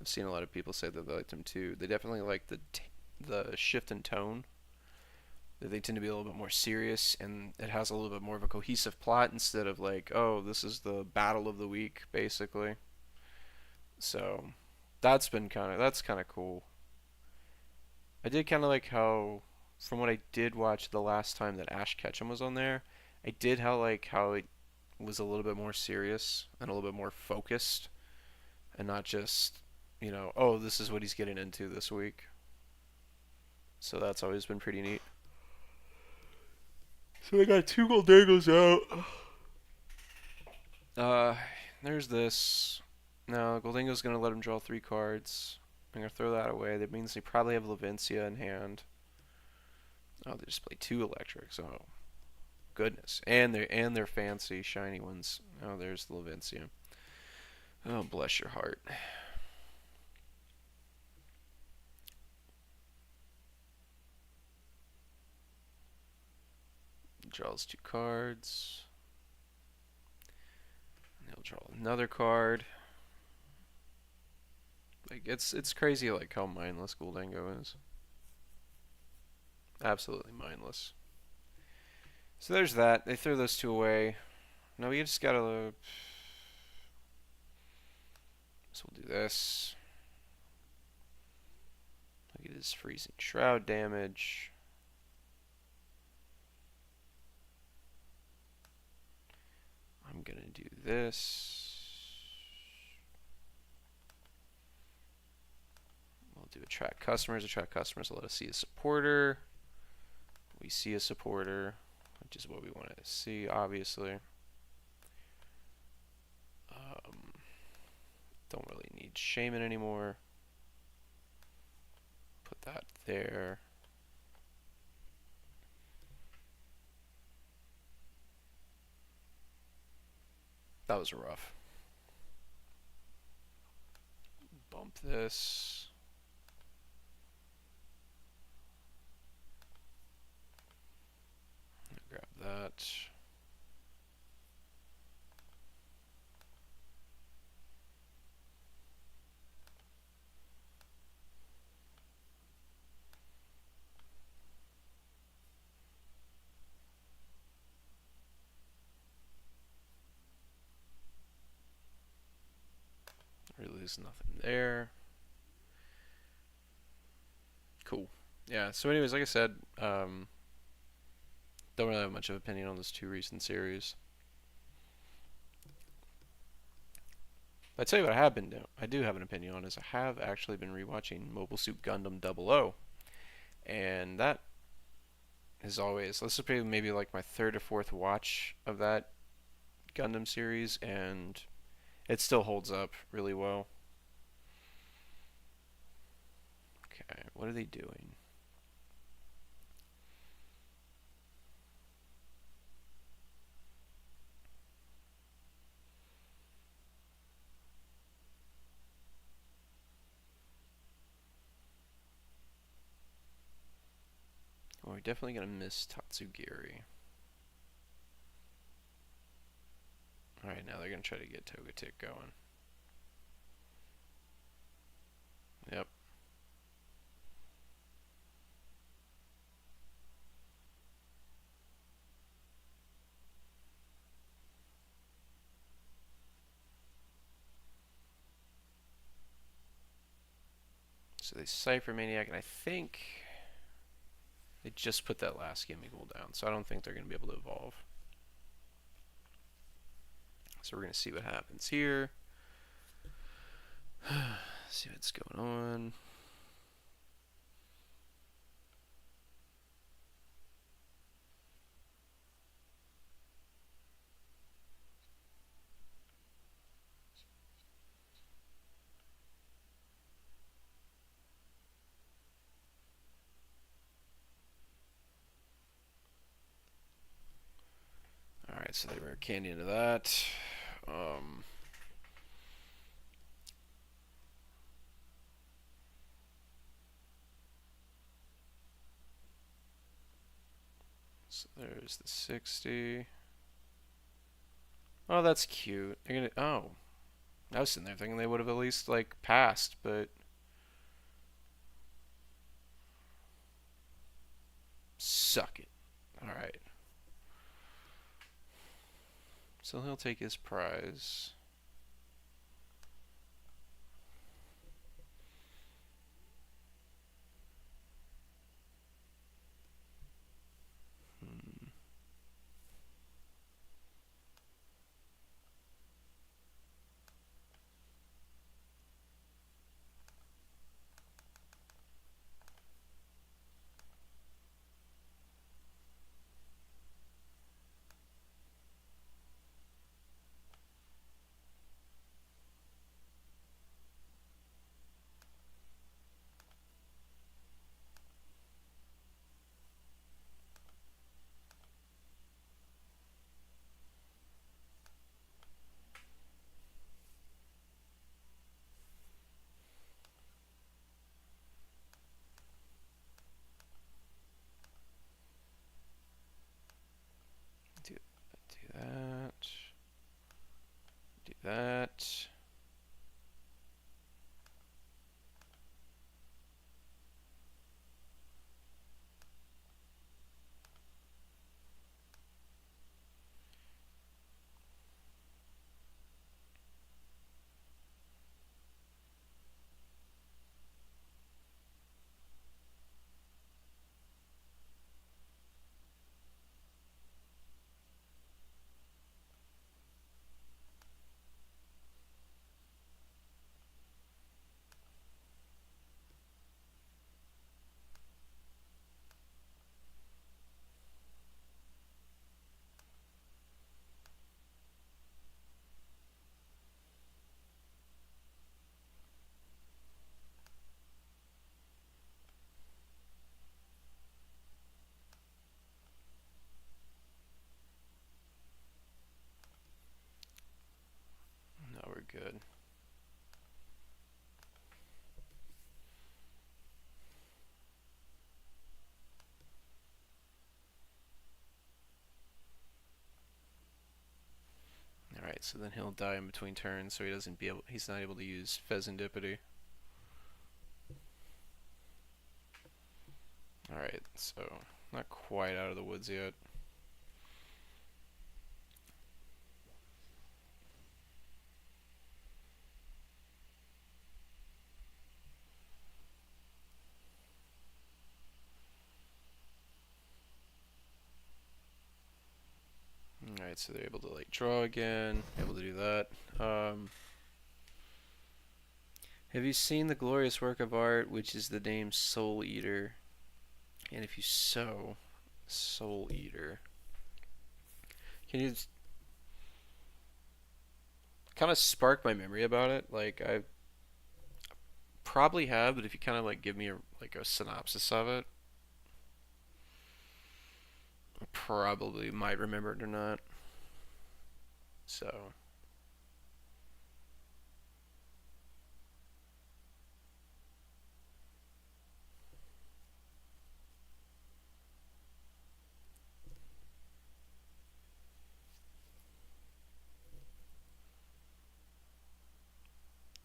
I've seen a lot of people say that they liked him too. They definitely like the shift in tone. That they tend to be a little bit more serious, and it has a little bit more of a cohesive plot instead of like, oh, this is the battle of the week, basically. So that's kind of cool. I did kind of like how, from what I did watch the last time that Ash Ketchum was on there, I did how it was a little bit more serious and a little bit more focused, and not just, oh, this is what he's getting into this week. So that's always been pretty neat. So they got two Goldagos out. Uh, there's this. No, Goldingo's gonna let him draw 3 cards. I'm gonna throw that away. That means they probably have Lavencia in hand. Oh, they just play 2 electrics. Oh, goodness. And they're fancy shiny ones. Oh, there's the Lavencia. Oh, bless your heart. Draws 2 cards. And he'll draw another card. Like it's crazy like how mindless Gholdengo is. Absolutely mindless. So there's that. They throw those 2 away. Now we just gotta. So we'll do this. Look at his freezing shroud damage. I'm gonna do this. We'll do attract customers. Attract customers will let us see a supporter. We see a supporter, which is what we want to see, obviously. Don't really need Shaman anymore. Put that there. That was rough. Bump this. Grab that. Really, there's nothing there. Cool. Yeah. So, anyways, like I said, don't really have much of an opinion on those 2 recent series. I tell you what I have been doing. I do have an opinion on is I have actually been rewatching Mobile Suit Gundam 00, and that is always this is probably maybe like my 3rd or 4th watch of that Gundam series, and It still holds up really well. Okay, what are they doing? Well, we're definitely gonna miss Tatsugiri. Alright, now they're gonna try to get Togetic going. Yep. So they Cypher Maniac, and I think they just put that last Gimmighoul down, so I don't think they're going to be able to evolve. So we're going to see what happens here. See what's going on. Alright, so they were candy into that. So there's the 60. Oh, that's cute. They're gonna. Oh, I was sitting there thinking they would have at least like passed, but suck it. All right. So he'll take his prize. Hmm. Do that. Do that. No, we're good. Alright, so then he'll die in between turns, so he's not able to use Pheasantipity. Alright, so not quite out of the woods yet. Alright, so they're able to like draw again, able to do that. Have you seen the glorious work of art, which is the name Soul Eater? And if you sow Soul Eater, can you kind of sparked my memory about it. Like I probably have, but if you kind of like give me a synopsis of it, I probably might remember it or not. So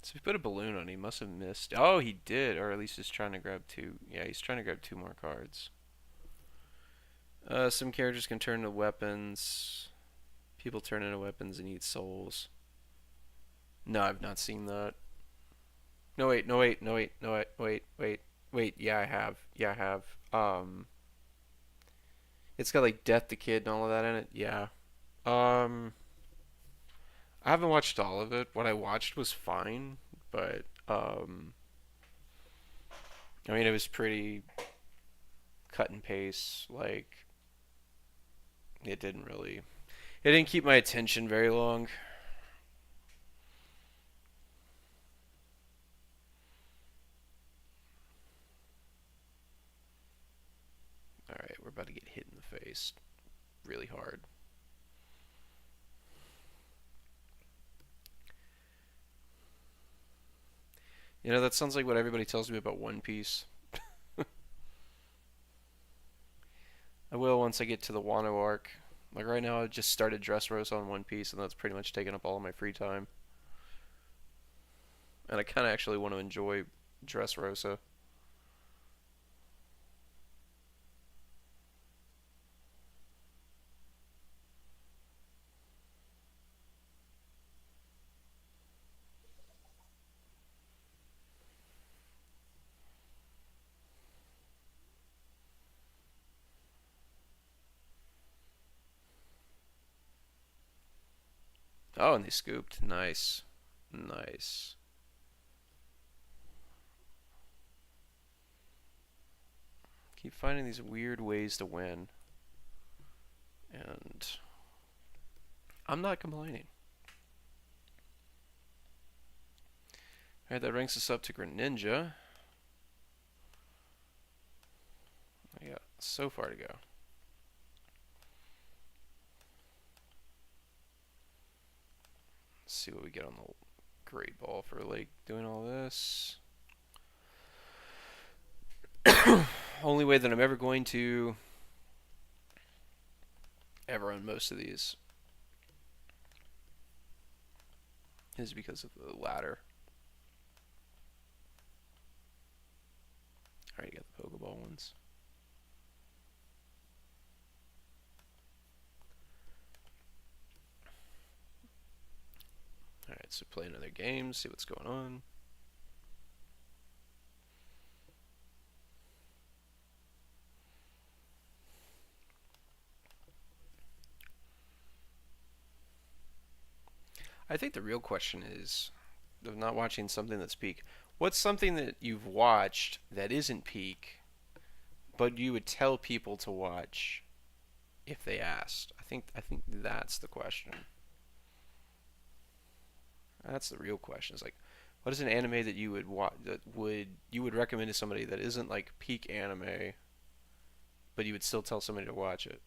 so he put a balloon on. He must have missed. Oh, he did, or at least he's trying to grab two. Yeah, he's trying to grab two more cards. Some characters can turn into weapons. People turn into weapons and eat souls. No, I've not seen that. No wait, no wait, no wait, no wait, wait. Yeah, I have. Yeah, I have. It's got like Death the Kid and all of that in it. Yeah. Um, I haven't watched all of it. What I watched was fine, but I mean, it was pretty cut and paste. Like, it didn't keep my attention very long. All right, we're about to get hit in the face really hard. You know, that sounds like what everybody tells me about One Piece. I will once I get to the Wano arc. Like right now, I just started Dressrosa on One Piece, and that's pretty much taken up all of my free time. And I kind of actually want to enjoy Dressrosa. Oh, and they scooped. Nice. Nice. Keep finding these weird ways to win. And I'm not complaining. Alright, that ranks us up to Greninja. I got so far to go. Let's see what we get on the Great Ball for like doing all this. Only way that I'm ever going to ever run most of these is because of the ladder. Alright, you got the Pokeball ones. Alright, so play another game, see what's going on. I think the real question is, of not watching something that's peak, what's something that you've watched that isn't peak, but you would tell people to watch if they asked? I think that's the question. That's the real question. Is like, what is an anime that you would recommend to somebody that isn't like peak anime, but you would still tell somebody to watch it?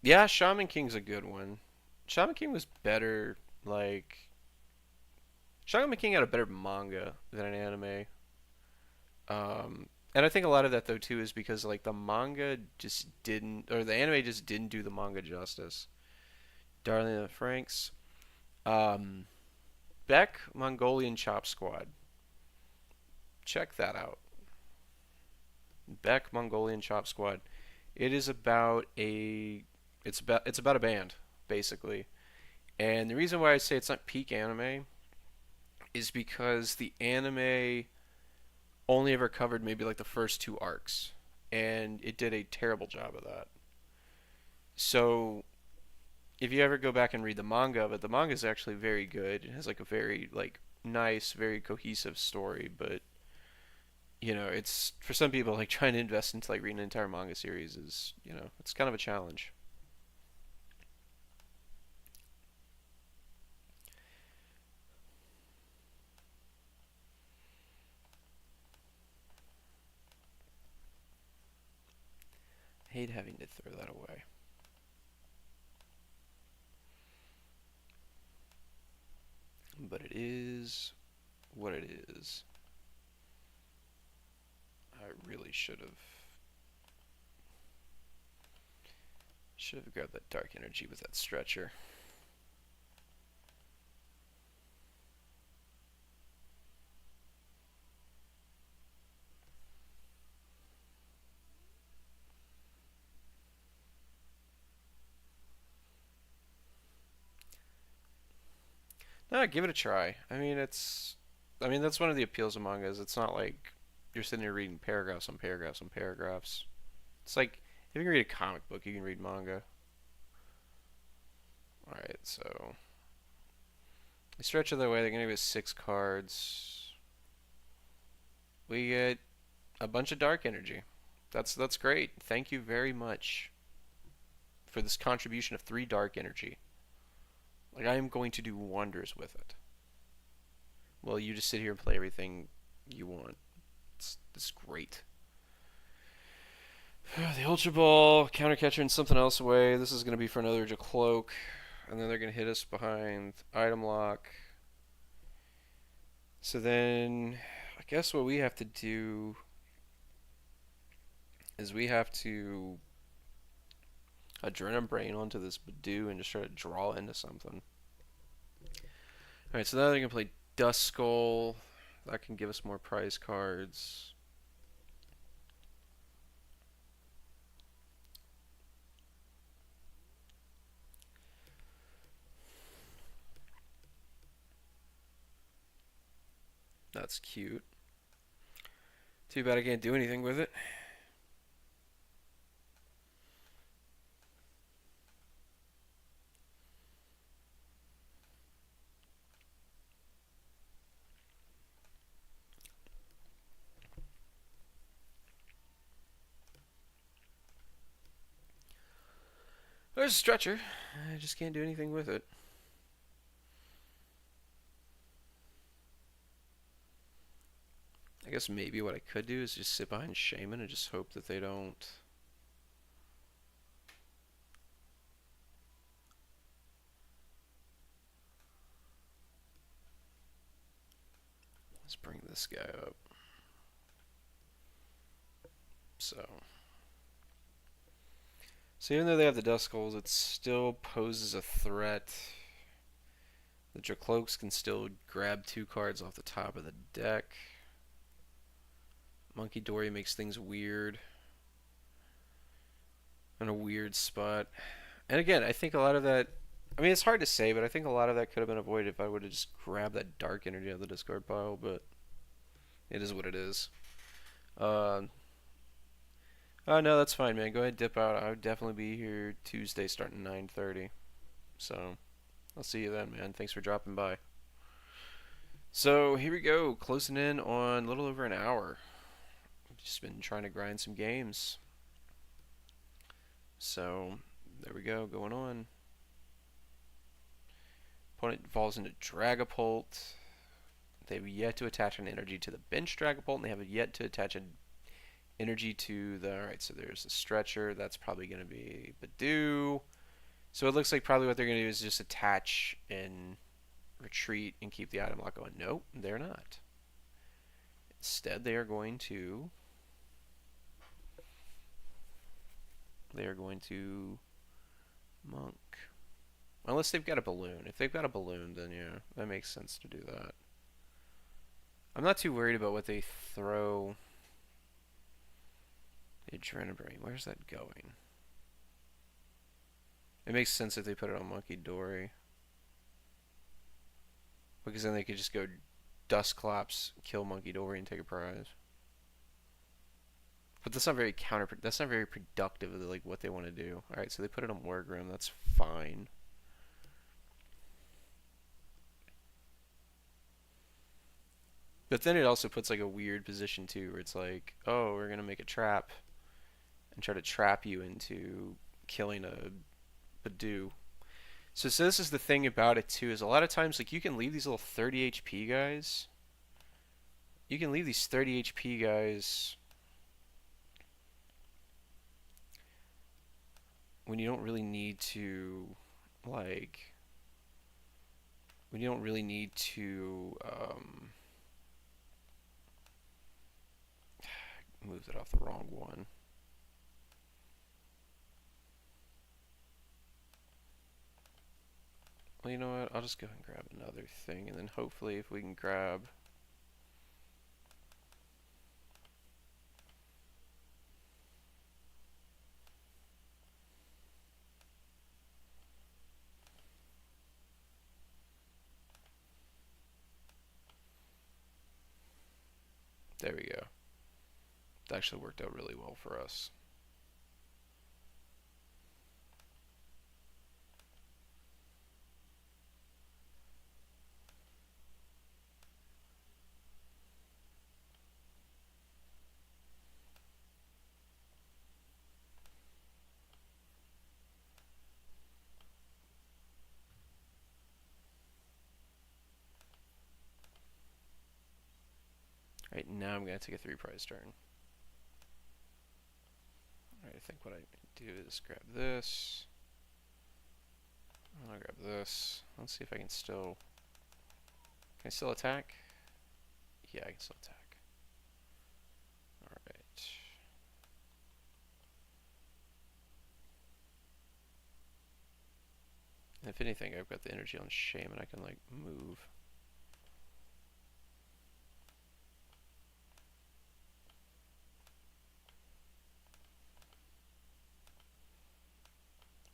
Yeah, Shaman King's a good one. Shaman King was better. Like Shaman King had a better manga than an anime. And I think a lot of that though too is because like the manga just didn't, or the anime just didn't do the manga justice. Darling of the Franks, um, Beck Mongolian Chop Squad. Check that out. Beck Mongolian Chop Squad. It is about a it's about a band basically. And the reason why I say it's not peak anime is because the anime only ever covered maybe like the first two arcs, and it did a terrible job of that. So if you ever go back and read the manga, but the manga is actually very good. It has like a very like nice, very cohesive story, but it's for some people like trying to invest into like reading an entire manga series is, it's kind of a challenge. I hate having to throw that away. But it is what it is. I really should have grabbed that dark energy with that stretcher. No, give it a try. I mean that's one of the appeals of mangas. It's not like you're sitting there reading paragraphs on paragraphs on paragraphs. It's like if you can read a comic book, you can read manga. All right, so they stretch it the way. They're gonna give us 6 cards. We get a bunch of dark energy. That's great. Thank you very much for this contribution of 3 dark energy. Like I am going to do wonders with it. Well, you just sit here and play everything you want. It's great. The Ultra Ball, Counter Catcher, and something else away. This is going to be for another Cloak. And then they're going to hit us behind Item Lock. So then, I guess what we have to do is we have to Adrenaline Brain onto this Badoo and just try to draw into something. Alright, so now they're going to play Dust Skull. That can give us more prize cards. That's cute. Too bad I can't do anything with it. There's a stretcher. I just can't do anything with it. I guess maybe what I could do is just sit behind Shaman and just hope that they don't. Let's bring this guy up. So even though they have the Dust Skulls, it still poses a threat. The Dracloaks can still grab 2 cards off the top of the deck. Monkey Dory makes things weird. In a weird spot. And again, I think a lot of that... I mean, it's hard to say, but I think a lot of that could have been avoided if I would have just grabbed that dark energy out of the discard pile, but it is what it is. Oh, no, that's fine, man. Go ahead, dip out. I would definitely be here Tuesday starting 9:30. So, I'll see you then, man. Thanks for dropping by. So, here we go. Closing in on a little over an hour. Just been trying to grind some games. So, there we go. Going on. Opponent falls into Dragapult. They have yet to attach an energy to the bench Dragapult, and they have yet to attach an energy to the... Alright, so there's a stretcher. That's probably going to be Badoo. So it looks like probably what they're going to do is just attach and retreat and keep the item lock going. Nope, they're not. Instead, they are going to... Monk. Unless they've got a balloon. If they've got a balloon, then yeah, that makes sense to do that. I'm not too worried about what they throw... The Adrenaline Brain, where's that going? It makes sense if they put it on Monkey Dory. Because then they could just go Dustclops, kill Monkey Dory, and take a prize. But that's not very productive of like what they want to do. Alright, so they put it on Wargrim, that's fine. But then it also puts like a weird position too, where it's like, oh, we're gonna make a trap and try to trap you into killing a Badoo. So this is the thing about it too, is a lot of times like you can leave these little 30 HP guys. You can leave these 30 HP guys when you don't really need to, like, when you don't really need to move it off the wrong one. Well, you know what? I'll just go ahead and grab another thing, and then hopefully if we can grab... There we go. That actually worked out really well for us. Alright, now I'm going to take a 3-prize turn. Alright, I think what I do is grab this. I'll grab this. Let's see if I can still... Can I still attack? Yeah, I can still attack. Alright. If anything, I've got the energy on Shame and I can, like, move.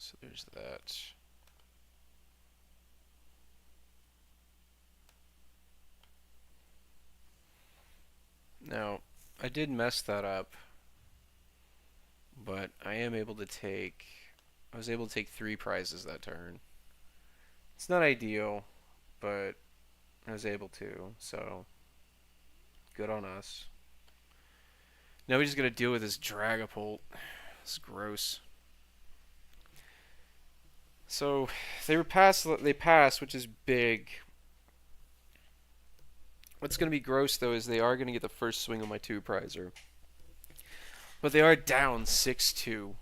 So there's that. Now, I did mess that up, but I am able to take... I was able to take 3 prizes that turn. It's not ideal, but I was able to, so good on us. Now we just gotta deal with this Dragapult. It's gross. So they passed, which is big. What's gonna be gross though is they are gonna get the first swing of my 2-prizer. But they are down 6-2.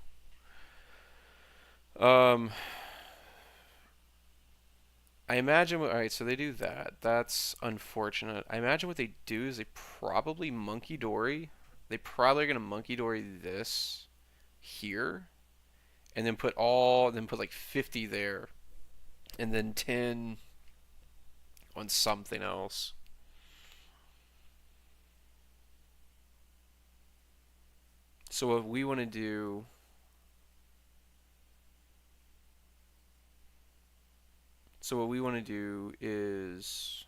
I imagine, alright, so they do that. That's unfortunate. I imagine what they do is they probably Monkey Dory. They probably are going to Monkey Dory this here. And then put like 50 there. And then 10 on something else. So what we want to do... So what we want to do is...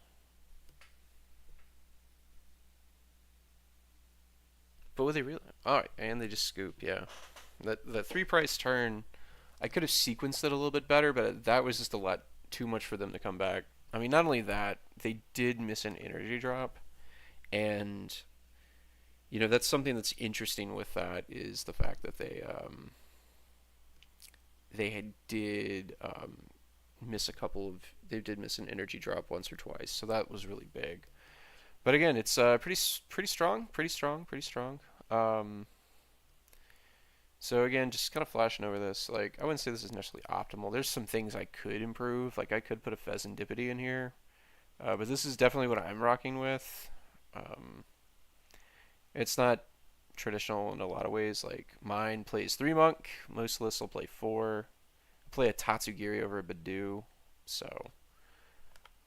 But what they really... Alright, and they just scoop, yeah. That 3-prize turn, I could have sequenced it a little bit better, but that was just a lot too much for them to come back. I mean, not only that, they did miss an energy drop, and... You know, that's something that's interesting with that is the fact that did miss a couple of... They did miss an energy drop once or twice, so that was really big. But again, it's pretty strong. So again, just kind of flashing over this. Like, I wouldn't say this is necessarily optimal. There's some things I could improve. Like, I could put a Pheasantipity in here. But this is definitely what I'm rocking with. It's not traditional in a lot of ways. Like, mine plays 3 Monk. Most lists will play 4. Play a Tatsugiri over a Badoo. So,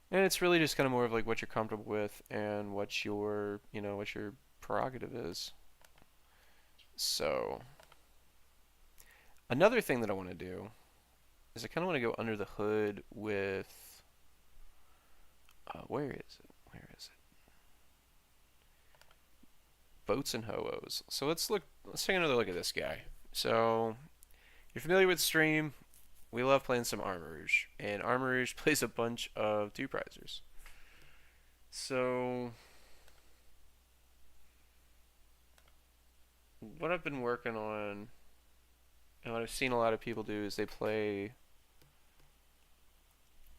and it's really just kind of more of like what you're comfortable with and what your, what your prerogative is. So, another thing that I want to do is I kind of want to go under the hood with, where is it? Boats and Ho-Ohs. So let's take another look at this guy. So, you're familiar with Stream. We love playing some Armarouge, and Armarouge plays a bunch of 2-prizers. So, what I've been working on and what I've seen a lot of people do is they play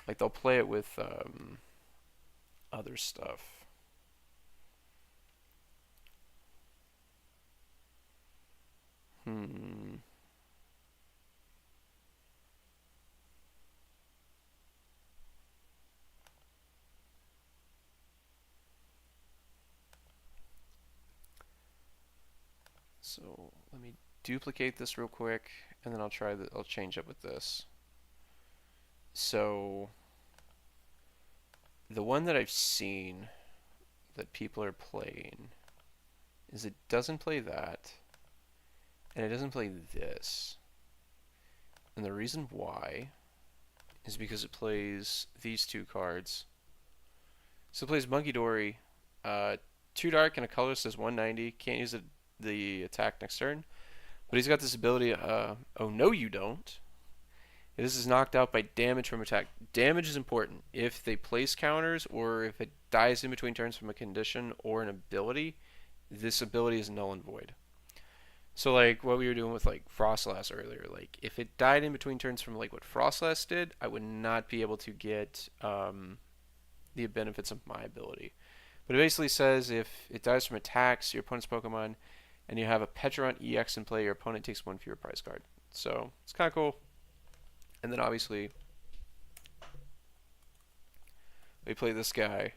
like they'll play it with other stuff. Hmm. So let me duplicate this real quick, and then I'll try that. I'll change up with this. So the one that I've seen that people are playing is it doesn't play that, and it doesn't play this. And the reason why is because it plays these two cards. So it plays Monkey Dory, 2 dark and a color says 190. Can't use the attack next turn. But he's got this ability, oh no you don't. This is knocked out by damage from attack. Damage is important. If they place counters or if it dies in between turns from a condition or an ability, this ability is null and void. So like what we were doing with like Frostlass earlier, like if it died in between turns from like what Frostlass did, I would not be able to get the benefits of my ability. But it basically says if it dies from attacks, your opponent's Pokemon, and you have a Petron EX in play, your opponent takes one fewer prize card. So it's kind of cool. And then obviously we play this guy.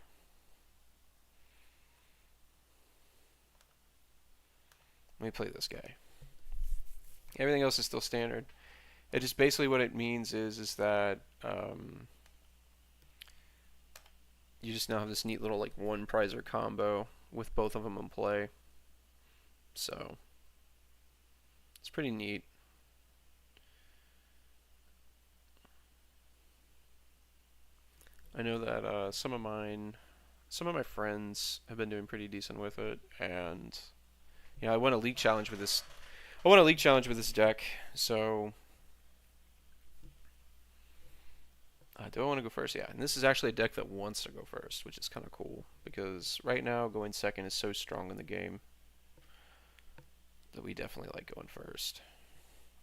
Let me play this guy. Everything else is still standard. It just basically what it means is that you just now have this neat little like one prizer combo with both of them in play. So it's pretty neat. I know that some of my friends have been doing pretty decent with it, and yeah, I won a league challenge with this. I won a league challenge with this deck. So, do I want to go first? Yeah, and this is actually a deck that wants to go first, which is kind of cool because right now going second is so strong in the game that we definitely like going first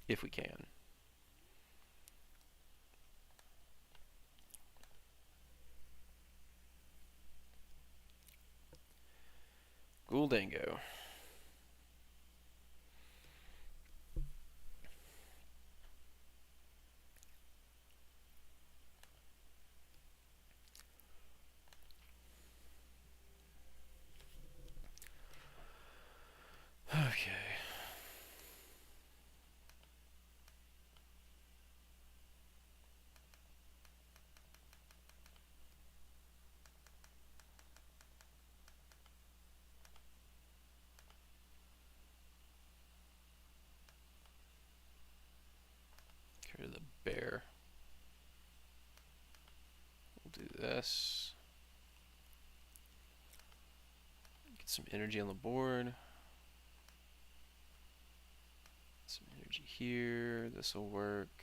if we can. Ghouldango. Okay. Get rid of the bear. We'll do this. Get some energy on the board. Some energy here. This will work.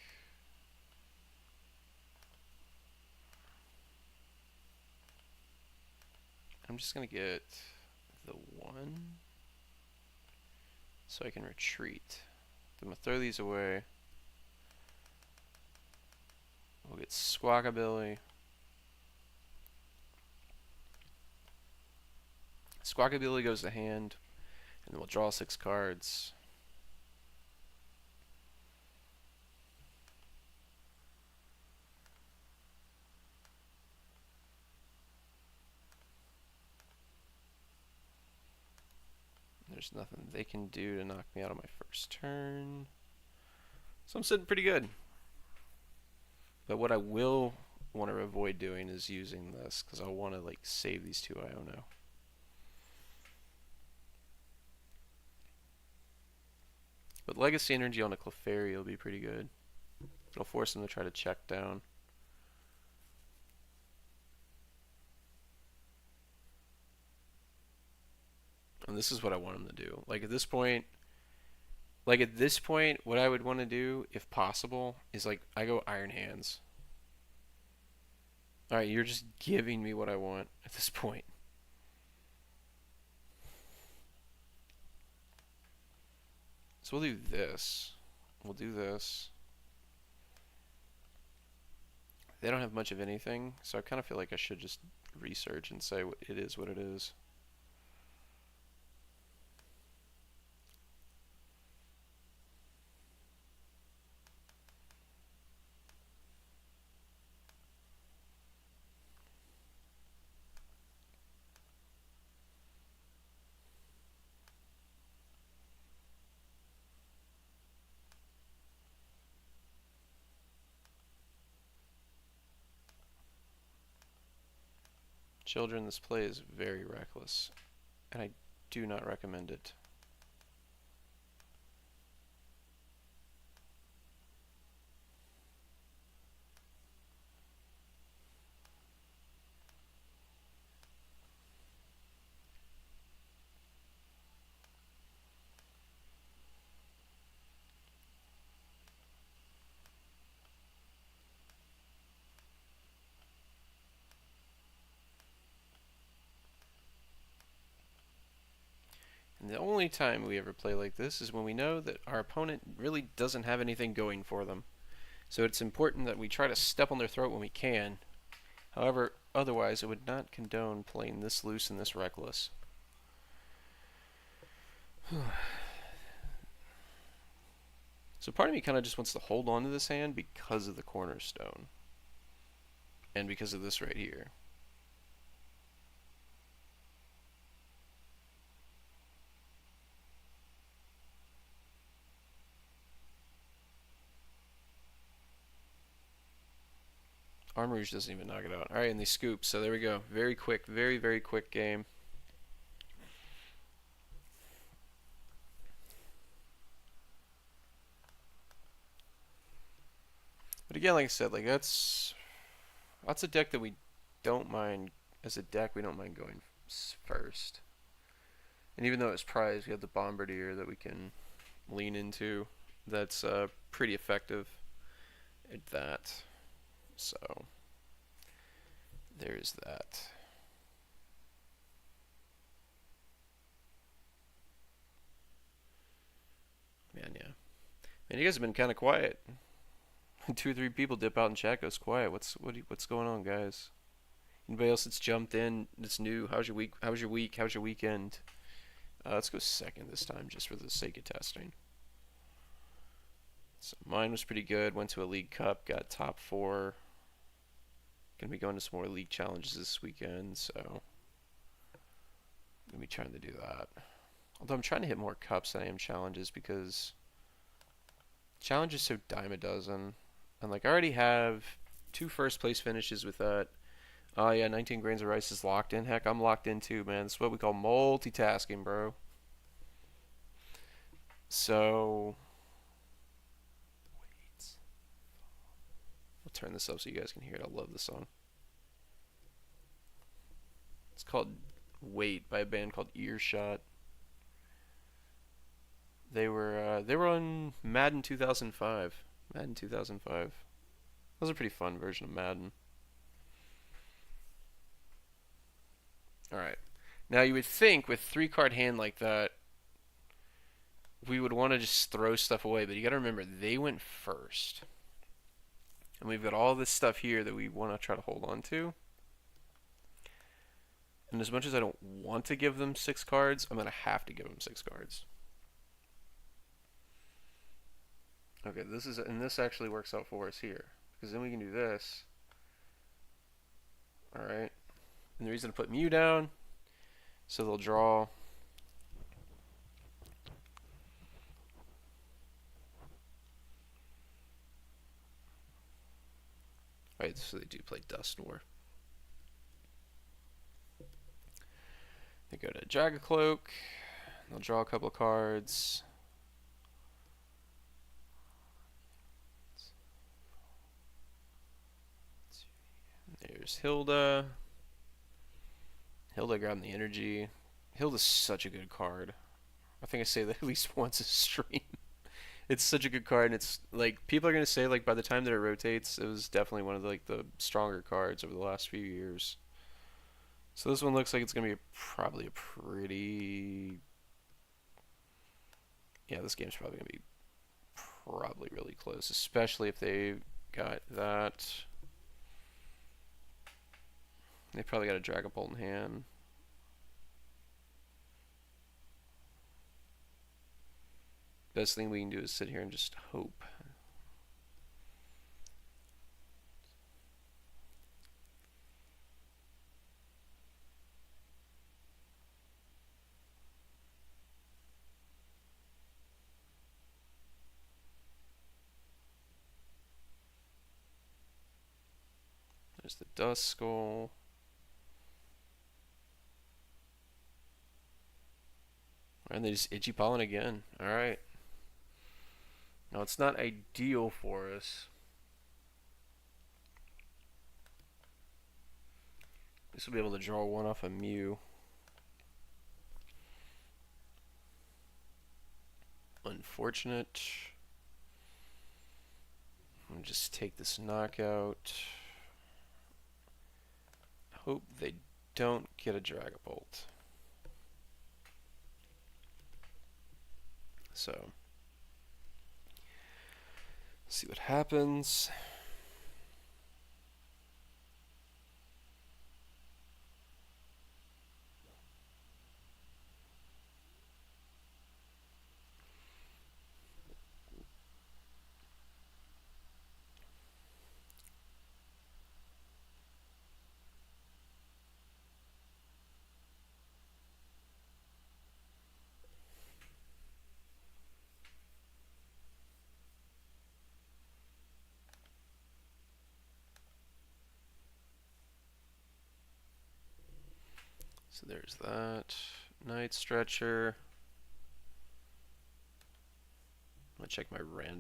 I'm just going to get the 1 so I can retreat. I'm going to throw these away. We'll get Squawkabilly. Squawkabilly goes to hand, and then we'll draw 6 cards. There's nothing they can do to knock me out on my first turn. So I'm sitting pretty good. But what I will want to avoid doing is using this, because I want to like save these 2 Iono. But Legacy Energy on a Clefairy will be pretty good. It'll force him to try to check down. And this is what I want him to do. Like at this point, what I would want to do, if possible, is like I go Iron Hands. Alright, you're just giving me what I want at this point. So we'll do this. We'll do this. They don't have much of anything, so I kind of feel like I should just research and say it is what it is. Children, this play is very reckless, and I do not recommend it. And the only time we ever play like this is when we know that our opponent really doesn't have anything going for them. So it's important that we try to step on their throat when we can. However, otherwise, it would not condone playing this loose and this reckless. So part of me kind of just wants to hold on to this hand because of the cornerstone. And because of this right here. Arm Rouge doesn't even knock it out. Alright, and they scoop, so there we go. Very quick, very, very quick game. But again, like I said, like that's a deck that we don't mind. As a deck, we don't mind going first. And even though it's prized, we have the Bombardier that we can lean into. That's pretty effective at that. So there's that. Man, yeah. Man, you guys have been kind of quiet. 2 or 3 people dip out and chat goes quiet. What's going on, guys? Anybody else that's jumped in that's new? How's your week? How's your week? How's your weekend? Let's go second this time, just for the sake of testing. So mine was pretty good. Went to a League Cup, got top 4. Gonna be going to some more league challenges this weekend, so gonna be trying to do that. Although I'm trying to hit more cups than I am challenges because challenges so dime a dozen, and like I already have 2 first place finishes with that. Oh yeah, 19 grains of rice is locked in. Heck, I'm locked in too, man. It's what we call multitasking, bro. So I'll turn this up so you guys can hear it. I love this song. It's called Wait by a band called Earshot. They were on Madden 2005. Madden 2005. That was a pretty fun version of Madden. Alright. Now you would think with 3-card hand like that, we would want to just throw stuff away, but you gotta remember, they went first. And we've got all this stuff here that we want to try to hold on to. And as much as I don't want to give them 6 cards, I'm going to have to give them 6 cards. Okay, this actually works out for us here. Because then we can do this. Alright. And the reason to put Mew down, so they'll draw. Alright, so they do play Dusknoir. They go to Dragacloak. They'll draw a couple of cards. There's Hilda. Hilda grabbing the energy. Hilda's such a good card. I think I say that at least once a stream. It's such a good card, and it's like people are gonna say like by the time that it rotates, it was definitely one of the stronger cards over the last few years. So this one looks like it's gonna be probably a pretty Yeah, this game's probably gonna be really close, especially if they got that. They probably got a Dragon Bolt in hand. Best thing we can do is sit here and just hope. There's the Dust Skull. And they just Itchy Pollen again. Alright. Now, it's not ideal for us. This will be able to draw one off a Mew. Unfortunate. I'll just take this knockout. Hope they don't get a Dragapult. So, see what happens. So there's that. Night Stretcher. I'm gonna check my random.